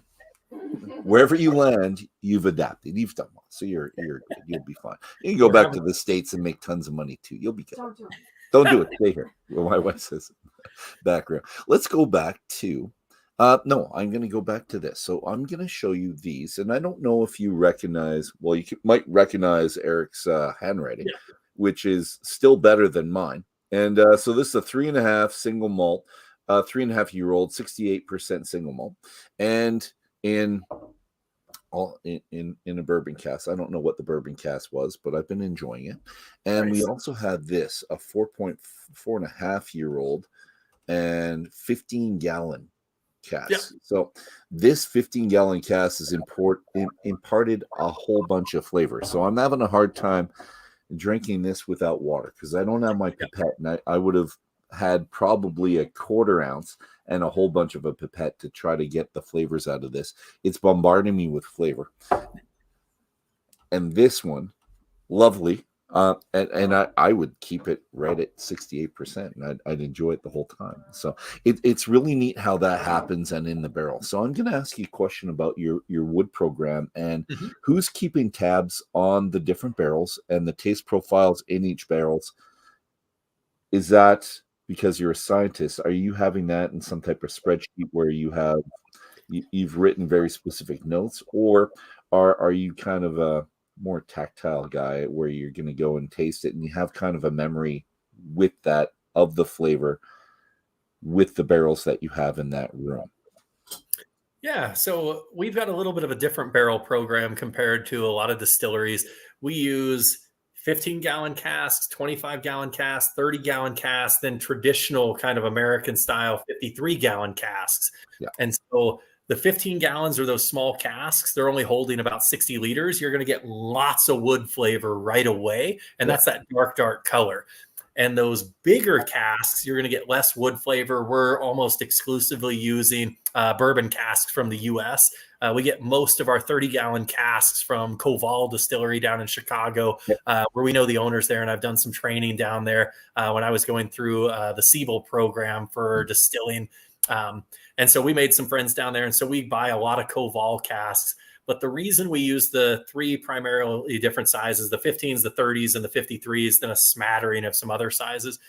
wherever you land, you've adapted. You've done well. So you're good. You'll be fine. You can go back to the States and make tons of money too. You'll be good. Don't do it. Stay here. Well, my wife says background. Let's go back to no, I'm going to go back to this. So I'm going to show you these, and I don't know if you recognize. Well, might recognize Eric's handwriting, which is still better than mine. And so this is a 3.5 single malt, 3.5-year-old, 68% single malt, and in a bourbon cask. I don't know what the bourbon cask was, but I've been enjoying it. And we also have this, a 4.5-year-old and 15-gallon cask. Yep. So this 15-gallon cask is imparted a whole bunch of flavor. So I'm having a hard time drinking this without water because I don't have my pipette, and I would have had probably a 1/4 ounce and a whole bunch of a pipette to try to get the flavors out of this. It's bombarding me with flavor. And this one, lovely. And I would keep it right at 68%, and I'd enjoy it the whole time. So it's really neat how that happens and in the barrel. So I'm going to ask you a question about your wood program and who's keeping tabs on the different barrels and the taste profiles in each barrels. Is that because you're a scientist? Are you having that in some type of spreadsheet where you've written very specific notes, or are you kind of a more tactile guy where you're going to go and taste it and you have kind of a memory with that of the flavor with the barrels that you have in that room? Yeah, so we've got a little bit of a different barrel program compared to a lot of distilleries. We use 15-gallon casks, 25-gallon casks, 30-gallon casks, then traditional kind of American style 53-gallon casks. Yeah. And so the 15 gallons are those small casks. They're only holding about 60 liters. You're going to get lots of wood flavor right away. And that's that dark color. And those bigger casks, you're going to get less wood flavor. We're almost exclusively using bourbon casks from the US. We get most of our 30-gallon casks from Koval Distillery down in Chicago, where we know the owners there. And I've done some training down there when I was going through the Siebel program for distilling. And so we made some friends down there. And so we buy a lot of Koval casks. But the reason we use the 3 primarily different sizes, the 15s, the 30s, and the 53s, then a smattering of some other sizes,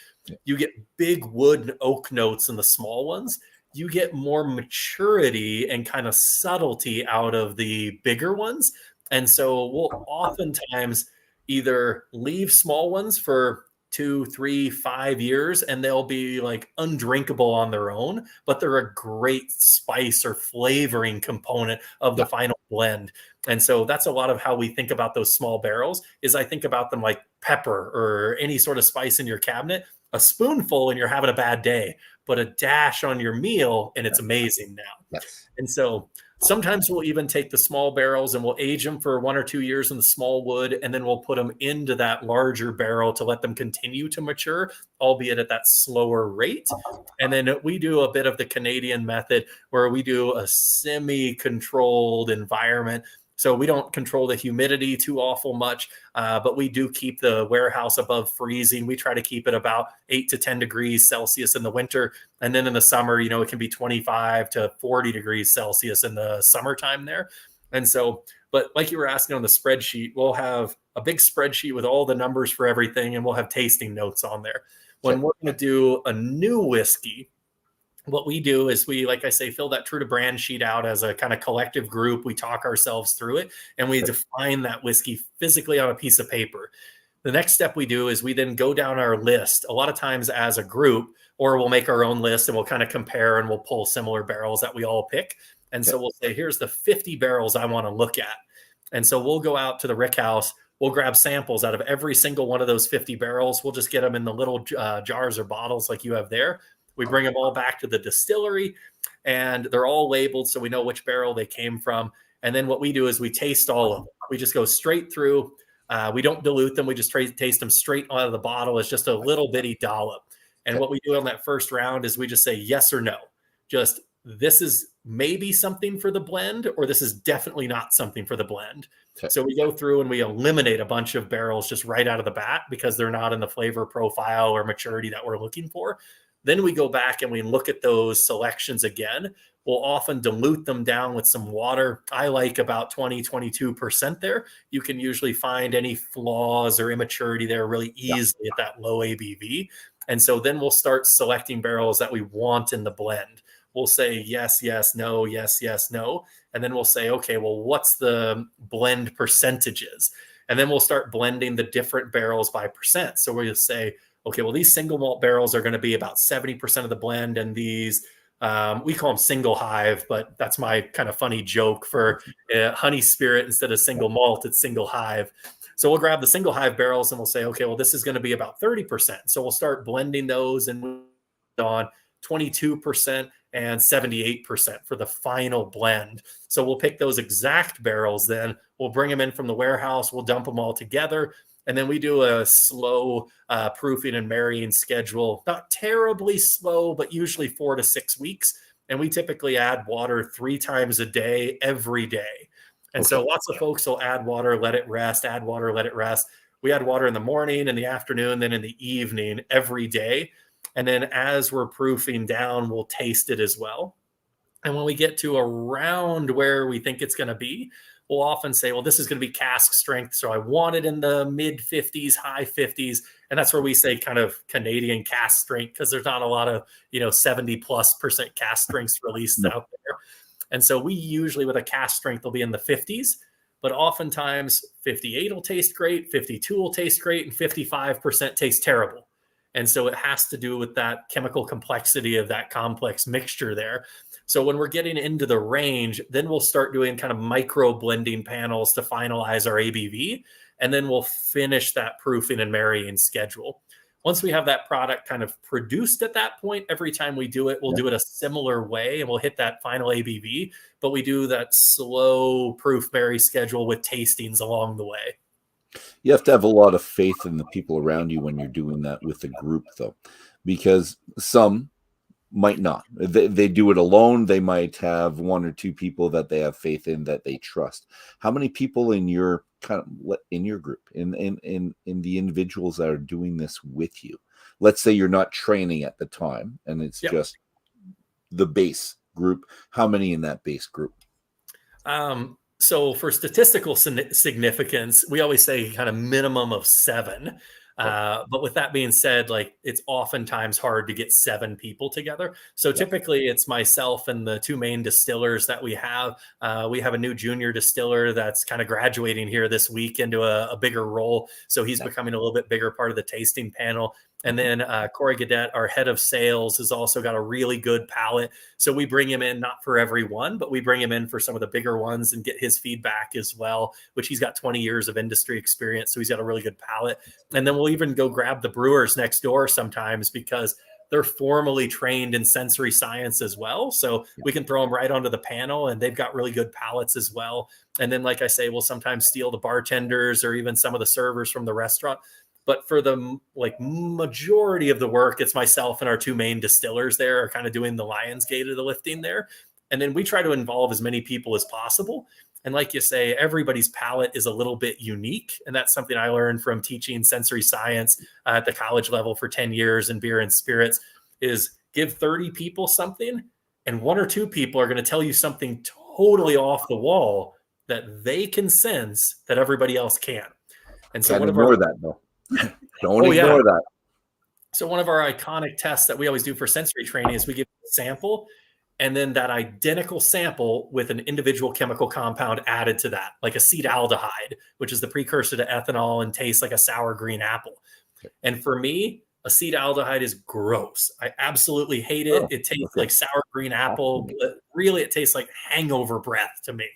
you get big wood and oak notes in the small ones. You get more maturity and kind of subtlety out of the bigger ones. And so we'll oftentimes either leave small ones for 2, 3, 5 years, and they'll be like undrinkable on their own, but they're a great spice or flavoring component of the final blend. And so that's a lot of how we think about those small barrels. Is I think about them like pepper or any sort of spice in your cabinet. A spoonful and you're having a bad day, but a dash on your meal and it's amazing now. Yes. And so sometimes we'll even take the small barrels and we'll age them for 1 or 2 years in the small wood, and then we'll put them into that larger barrel to let them continue to mature, albeit at that slower rate. And then we do a bit of the Canadian method where we do a semi-controlled environment. So we don't control the humidity too awful much, but we do keep the warehouse above freezing. We try to keep it about 8 to 10 degrees Celsius in the winter. And then in the summer, you know, it can be 25 to 40 degrees Celsius in the summertime there. And so, but like you were asking on the spreadsheet, we'll have a big spreadsheet with all the numbers for everything, and we'll have tasting notes on there. When we're going to do a new whiskey, what we do is we, like I say, fill that true to brand sheet out as a kind of collective group. We talk ourselves through it, and we define that whiskey physically on a piece of paper. The next step we do is we then go down our list, a lot of times as a group, or we'll make our own list and we'll kind of compare and we'll pull similar barrels that we all pick. And so we'll say, here's the 50 barrels I want to look at. And so we'll go out to the rick house. We'll grab samples out of every single one of those 50 barrels. We'll just get them in the little jars or bottles like you have there. We bring them all back to the distillery, and they're all labeled so we know which barrel they came from. And then what we do is we taste all of them. We just go straight through. We don't dilute them. We just taste them straight out of the bottle as just a little bitty dollop. And what we do on that first round is we just say yes or no. Just this is maybe something for the blend, or this is definitely not something for the blend. Okay. So we go through and we eliminate a bunch of barrels just right out of the bat because they're not in the flavor profile or maturity that we're looking for. Then we go back and we look at those selections again. We'll often dilute them down with some water. I like about 20, 22% there. You can usually find any flaws or immaturity there really easily at that low ABV. And so then we'll start selecting barrels that we want in the blend. We'll say yes, yes, no, yes, yes, no. And then we'll say, okay, well, what's the blend percentages? And then we'll start blending the different barrels by percent. So we'll say, okay, well, these single malt barrels are going to be about 70% of the blend. And these, we call them single hive, but that's my kind of funny joke for honey spirit. Instead of single malt, it's single hive. So we'll grab the single hive barrels and we'll say, okay, well, this is going to be about 30%. So we'll start blending those and on 22% and 78% for the final blend. So we'll pick those exact barrels then. We'll bring them in from the warehouse. We'll dump them all together. And then we do a slow proofing and marrying schedule, not terribly slow, but usually 4 to 6 weeks. And we typically add water 3 times a day, every day. And so lots of folks will add water, let it rest, add water, let it rest. We add water in the morning, in the afternoon, then in the evening, every day. And then as we're proofing down, we'll taste it as well. And when we get to around where we think it's going to be, we'll often say, well, this is going to be cask strength. So I want it in the mid 50s, high 50s. And that's where we say kind of Canadian cask strength, because there's not a lot of, 70+% cask strengths released out there. And so we usually with a cask strength will be in the 50s, but oftentimes 58 will taste great, 52 will taste great, and 55% tastes terrible. And so it has to do with that chemical complexity of that complex mixture there. So when we're getting into the range, then we'll start doing kind of micro blending panels to finalize our ABV. And then we'll finish that proofing and marrying schedule. Once we have that product kind of produced at that point, every time we do it, we'll do it a similar way and we'll hit that final ABV. But we do that slow proof marry schedule with tastings along the way. You have to have a lot of faith in the people around you when you're doing that with a group, though, because some might not. They do it alone. They might have 1 or 2 people that they have faith in, that they trust. How many people in your group, in the individuals that are doing this with you? Let's say you're not training at the time, and it's just the base group. How many in that base group? So for statistical significance, we always say kind of minimum of 7. But with that being said, like it's oftentimes hard to get 7 people together. So typically it's myself and the 2 main distillers that we have. We have a new junior distiller that's kind of graduating here this week into a bigger role. So he's becoming a little bit bigger part of the tasting panel. And then Corey Gadet, our head of sales, has also got a really good palate. So we bring him in not for every one, but we bring him in for some of the bigger ones and get his feedback as well, which he's got 20 years of industry experience. So he's got a really good palate. And then we'll even go grab the brewers next door sometimes because they're formally trained in sensory science as well. So we can throw them right onto the panel and they've got really good palates as well. And then, like I say, we'll sometimes steal the bartenders or even some of the servers from the restaurant. But for the majority of the work, it's myself and our 2 main distillers there are kind of doing the lion's gate of the lifting there. And then we try to involve as many people as possible. And like you say, everybody's palate is a little bit unique. And that's something I learned from teaching sensory science at the college level for 10 years in beer and spirits is give 30 people something and 1 or 2 people are going to tell you something totally off the wall that they can sense that everybody else can't. And so Don't ignore that. So one of our iconic tests that we always do for sensory training is we give a sample and then that identical sample with an individual chemical compound added to that, like acetaldehyde, which is the precursor to ethanol and tastes like a sour green apple. Okay. And for me, acetaldehyde is gross. I absolutely hate it. It tastes like sour green apple. But really, it tastes like hangover breath to me.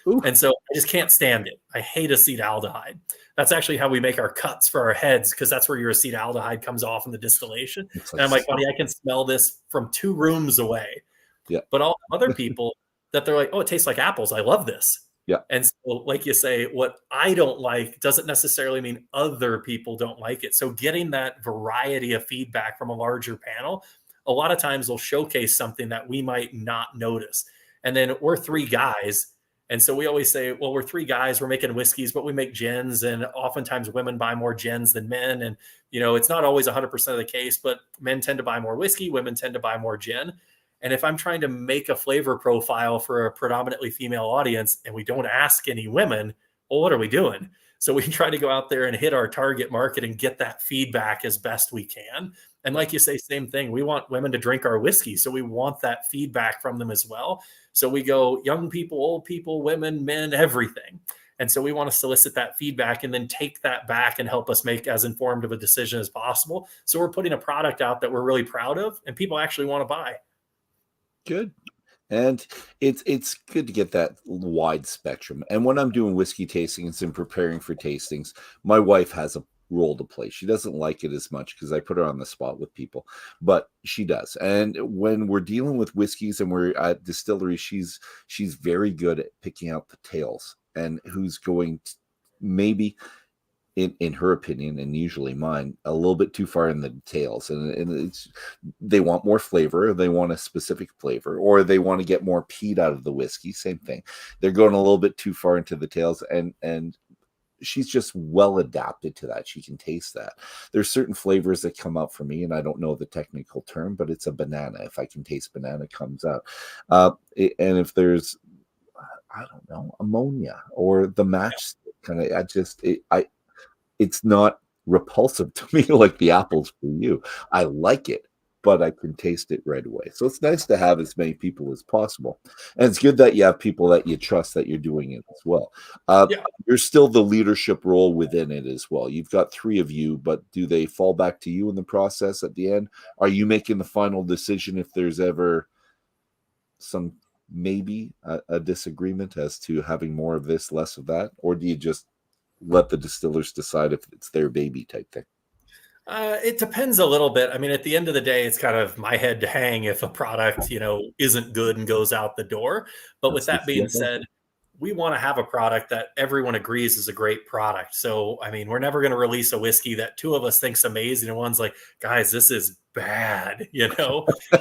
Ooh. And so I just can't stand it. I hate acetaldehyde. That's actually how we make our cuts for our heads because that's where your acetaldehyde comes off in the distillation. And I'm like, buddy, I can smell this from 2 rooms away. Yeah. But all other people that they're like, oh, it tastes like apples. I love this. Yeah. And so, like you say, what I don't like doesn't necessarily mean other people don't like it. So getting that variety of feedback from a larger panel, a lot of times will showcase something that we might not notice. And then we're 3 guys. And so we always say, well, we're 3 guys, we're making whiskeys, but we make gins. And oftentimes women buy more gins than men. And, it's not always 100% of the case, but men tend to buy more whiskey, women tend to buy more gin. And if I'm trying to make a flavor profile for a predominantly female audience and we don't ask any women, well, what are we doing? So we try to go out there and hit our target market and get that feedback as best we can. And like you say, same thing. We want women to drink our whiskey. So we want that feedback from them as well. So we go young people, old people, women, men, everything. And so we want to solicit that feedback and then take that back and help us make as informed of a decision as possible. So we're putting a product out that we're really proud of and people actually want to buy. Good. And it's good to get that wide spectrum. And when I'm doing whiskey tastings and preparing for tastings, my wife has a role to play. She doesn't like it as much because I put her on the spot with people, but she does. And when we're dealing with whiskeys and we're at distillery, she's very good at picking out the tails and who's going to maybe in her opinion, and usually mine, a little bit too far in the details. And it's, they want more flavor, they want a specific flavor, or they want to get more peat out of the whiskey. Same thing. They're going a little bit too far into the tails, and she's just well adapted to that. She can taste that. There's certain flavors that come out for me, and I don't know the technical term, but it's a banana. If I can taste banana, it comes out. And if there's, I don't know, ammonia or the match kind of, it's not repulsive to me like the apples for you. I like it, but I can taste it right away. So it's nice to have as many people as possible. And it's good that you have people that you trust that you're doing it as well. You're still the leadership role within it as well. You've got 3 of you, but do they fall back to you in the process at the end? Are you making the final decision if there's ever some maybe a disagreement as to having more of this, less of that? Or do you just let the distillers decide if it's their baby type thing? It depends a little bit. I mean, at the end of the day, it's kind of my head to hang if a product, isn't good and goes out the door. But with that being said, we want to have a product that everyone agrees is a great product. So, I mean, we're never going to release a whiskey that 2 of us think's amazing and one's like, guys, this is bad,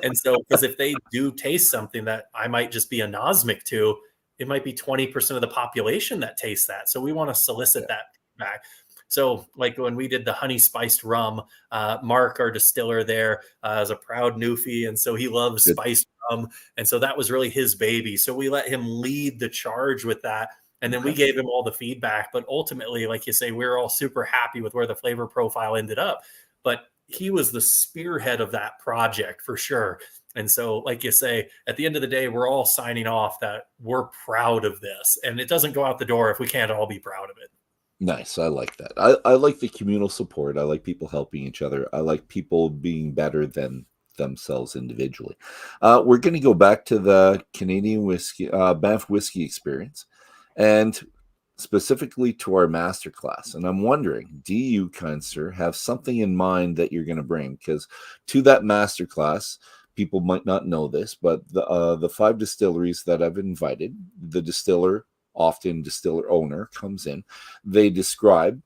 And so, because if they do taste something that I might just be anosmic to, it might be 20% of the population that tastes that. So we want to solicit that back. So like when we did the honey spiced rum, Mark, our distiller there, is a proud Newfie. And so he loves Good. spiced rum. And so that was really his baby. So we let him lead the charge with that. And then we gave him all the feedback. But ultimately, like you say, we were all super happy with where the flavor profile ended up. But he was the spearhead of that project for sure. And so, like you say, at the end of the day, we're all signing off that we're proud of this. And it doesn't go out the door if we can't all be proud of it. Nice. I like that. I like the communal support. I like people helping each other. I like people being better than themselves individually. We're going to go back to the Canadian whiskey, Banff whiskey experience, and specifically to our masterclass. And I'm wondering, do you, kind sir, have something in mind that you're going to bring? Because to that masterclass, people might not know this, but the 5 distilleries that I've invited, the distiller, often distiller owner, comes in. They describe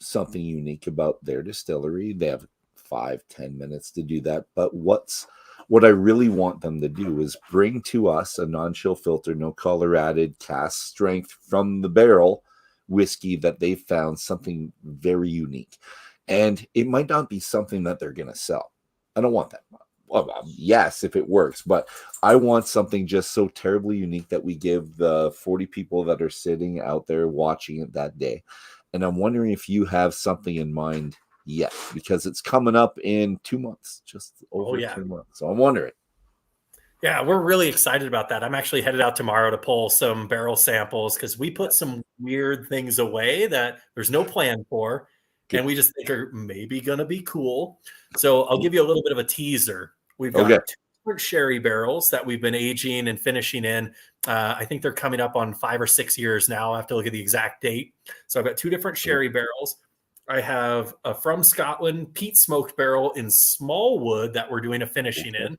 something unique about their distillery. They have 5-10 minutes to do that. But what I really want them to do is bring to us a non-chill filter, no color added, cask strength from the barrel whiskey that they found something very unique. And it might not be something that they're going to sell. I don't want that. Well, yes, if it works, but I want something just so terribly unique that we give the 40 people that are sitting out there watching it that day. And I'm wondering if you have something in mind yet, because it's coming up in 2 months, just over 2 months. So I'm wondering. Yeah, we're really excited about that. I'm actually headed out tomorrow to pull some barrel samples because we put some weird things away that there's no plan for. And we just think are maybe going to be cool. So I'll give you a little bit of a teaser. We've got 2 different sherry barrels that we've been aging and finishing in. I think they're coming up on 5 or 6 years now. I have to look at the exact date. So I've got 2 different sherry barrels. I have a from Scotland peat smoked barrel in small wood that we're doing a finishing in.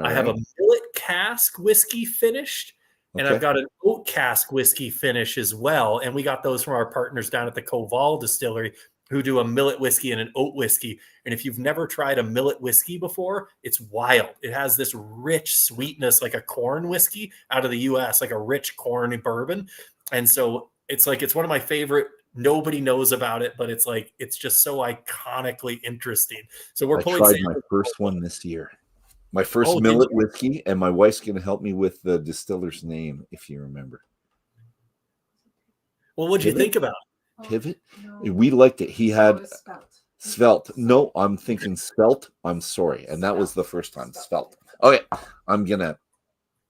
I have a millet cask whiskey finished. And I've got an oat cask whiskey finish as well. And we got those from our partners down at the Koval Distillery, who do a millet whiskey and an oat whiskey. And if you've never tried a millet whiskey before, it's wild. It has this rich sweetness, like a corn whiskey out of the US, like a rich corn bourbon. And so it's one of my favorite. Nobody knows about it, but it's just so iconically interesting. So we're pulling. I tried my first one this year. My first millet whiskey, and my wife's going to help me with the distiller's name, if you remember. Well, what'd you think about it? Pivot? No. We liked it. He had Svelte. No, I'm thinking Spelt. I'm sorry. And that was the first time. Svelte. Okay. I'm going to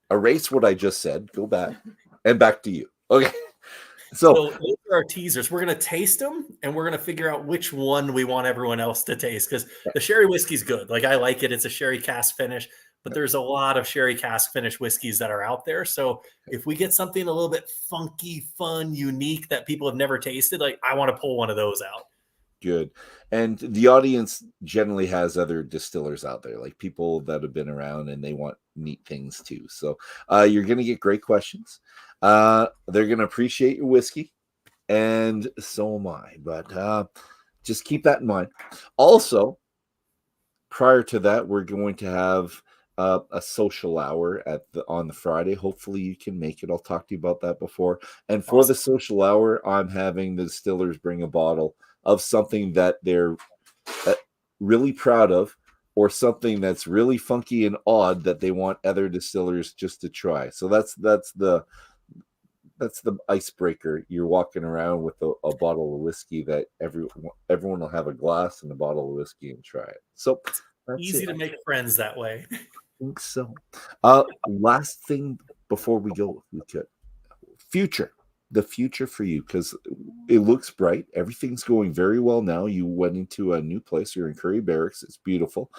erase what I just said. Go back. And back to you. Okay. So those are our teasers. We're going to taste them, and we're going to figure out which one we want everyone else to taste, because the sherry whiskey's good. Like, I like it. It's a sherry cask finish, but there's a lot of sherry cask finish whiskeys that are out there. So if we get something a little bit funky, fun, unique that people have never tasted, like, I want to pull one of those out. Good. And the audience generally has other distillers out there, like people that have been around and they want neat things too. So you're going to get great questions. They're going to appreciate your whiskey, and so am I. But just keep that in mind. Also, prior to that, we're going to have a social hour on the Friday. Hopefully you can make it. I'll talk to you about that before. And for the social hour, I'm having the distillers bring a bottle of something that they're really proud of, or something that's really funky and odd that they want other distillers just to try. So that's the icebreaker. You're walking around with a bottle of whiskey that everyone will have a glass and a bottle of whiskey and try it. So that's easy to make friends that way. I think so. Last thing before we go, we could the future for you, because it looks bright. Everything's going very well now. You went into a new place. You're in Curry Barracks. It's beautiful.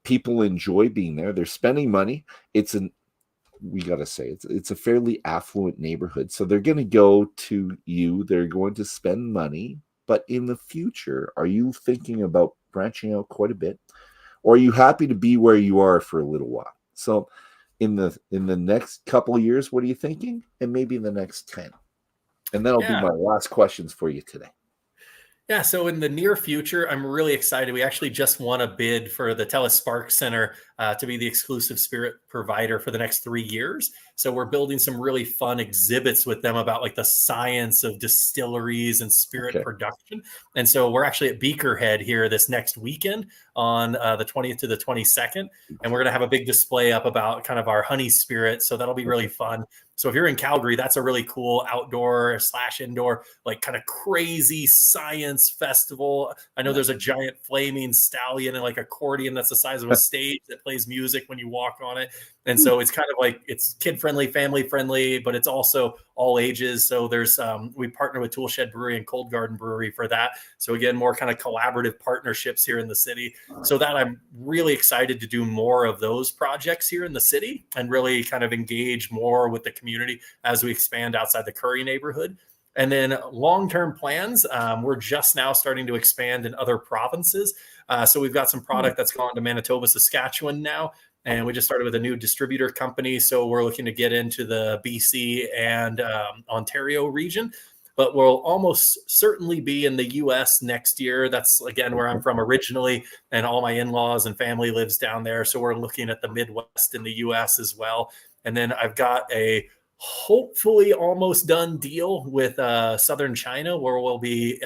People enjoy being there. They're spending money. We got to say, it's a fairly affluent neighborhood. So they're going to go to you. They're going to spend money. But in the future, are you thinking about branching out quite a bit? Or are you happy to be where you are for a little while? So in the next couple of years, what are you thinking? And maybe in the next 10. And that'll be my last questions for you today. Yeah, so in the near future, I'm really excited. We actually just won a bid for the TELUS Spark Center to be the exclusive spirit provider for the next 3 years. So we're building some really fun exhibits with them about like the science of distilleries and spirit production. And so we're actually at Beakerhead here this next weekend on the 20th to the 22nd. And we're going to have a big display up about kind of our honey spirit. So that'll be really fun. So if you're in Calgary, that's a really cool outdoor / indoor, like kind of crazy science festival. I know there's a giant flaming stallion and like accordion that's the size of a stage that plays music when you walk on it. And so it's kind of like it's kid friendly, family friendly, but it's also all ages. So there's we partner with Toolshed Brewery and Cold Garden Brewery for that. So again, more kind of collaborative partnerships here in the city. So that I'm really excited to do more of those projects here in the city and really kind of engage more with the community as we expand outside the Curry neighborhood. And then long-term plans, we're just now starting to expand in other provinces. So we've got some product that's gone to Manitoba, Saskatchewan now. And we just started with a new distributor company. So we're looking to get into the BC and Ontario region. But we'll almost certainly be in the U.S. next year. That's, again, where I'm from originally. And all my in-laws and family lives down there. So we're looking at the Midwest in the U.S. as well. And then I've got a hopefully almost done deal with Southern China, where we'll be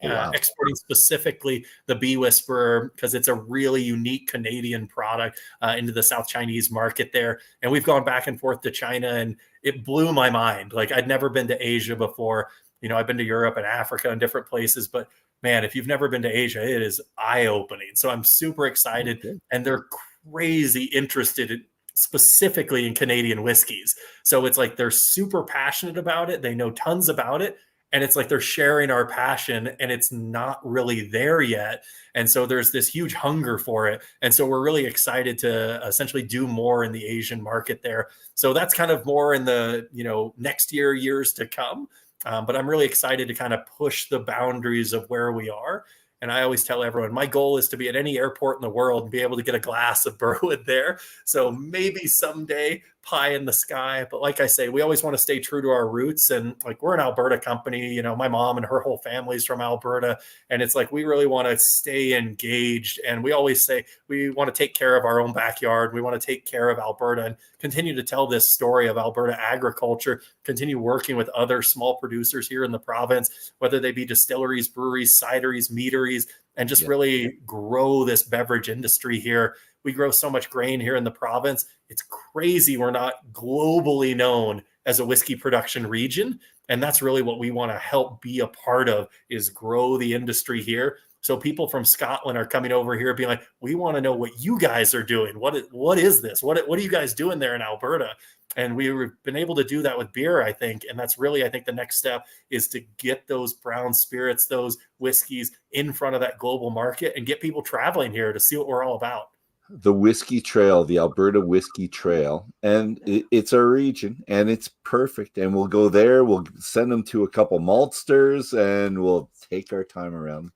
exporting specifically the Bee Whisperer, because it's a really unique Canadian product into the South Chinese market there. And we've gone back and forth to China, and it blew my mind. Like, I'd never been to Asia before. You know, I've been to Europe and Africa and different places, but man, if you've never been to Asia, it is eye-opening. So I'm super excited, and they're crazy interested specifically in Canadian whiskeys. So it's like they're super passionate about it. They know tons about it. And it's like they're sharing our passion, and it's not really there yet. And so there's this huge hunger for it. And so we're really excited to essentially do more in the Asian market there. So that's kind of more in the, next years to come. But I'm really excited to kind of push the boundaries of where we are. And I always tell everyone, my goal is to be at any airport in the world and be able to get a glass of Burwood there. So maybe someday pie in the sky. But like I say, we always want to stay true to our roots. And like, we're an Alberta company, my mom and her whole family's from Alberta. And it's like, we really want to stay engaged. And we always say, we want to take care of our own backyard. We want to take care of Alberta and continue to tell this story of Alberta agriculture, continue working with other small producers here in the province, whether they be distilleries, breweries, cideries, meaderies, and just really grow this beverage industry here. We grow so much grain here in the province. It's crazy we're not globally known as a whiskey production region. And that's really what we want to help be a part of, is grow the industry here. So people from Scotland are coming over here being like, we want to know what you guys are doing. What is this? What are you guys doing there in Alberta? And we've been able to do that with beer, I think. And that's really, I think, the next step is to get those brown spirits, those whiskeys in front of that global market and get people traveling here to see what we're all about. The Whiskey Trail, the Alberta Whiskey Trail, and it's our region, and it's perfect. And we'll go there. We'll send them to a couple maltsters, and we'll take our time around.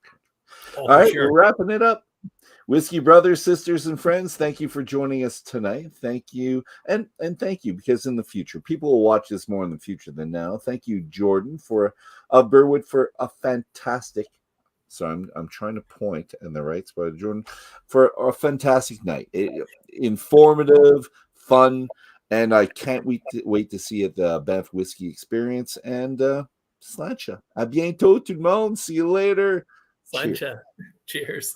All right, we're wrapping it up. Whiskey brothers, sisters, and friends, thank you for joining us tonight. Thank you, and thank you, because in the future, people will watch this more in the future than now. Thank you, Jordan, for Burwood, for a fantastic. So I'm trying to point in the right spot, Jordan, for a fantastic night. Informative, fun, and I can't wait to see it, the Banff Whiskey Experience. And Slancha. À bientôt, tout le monde. See you later. Slancha. Cheers.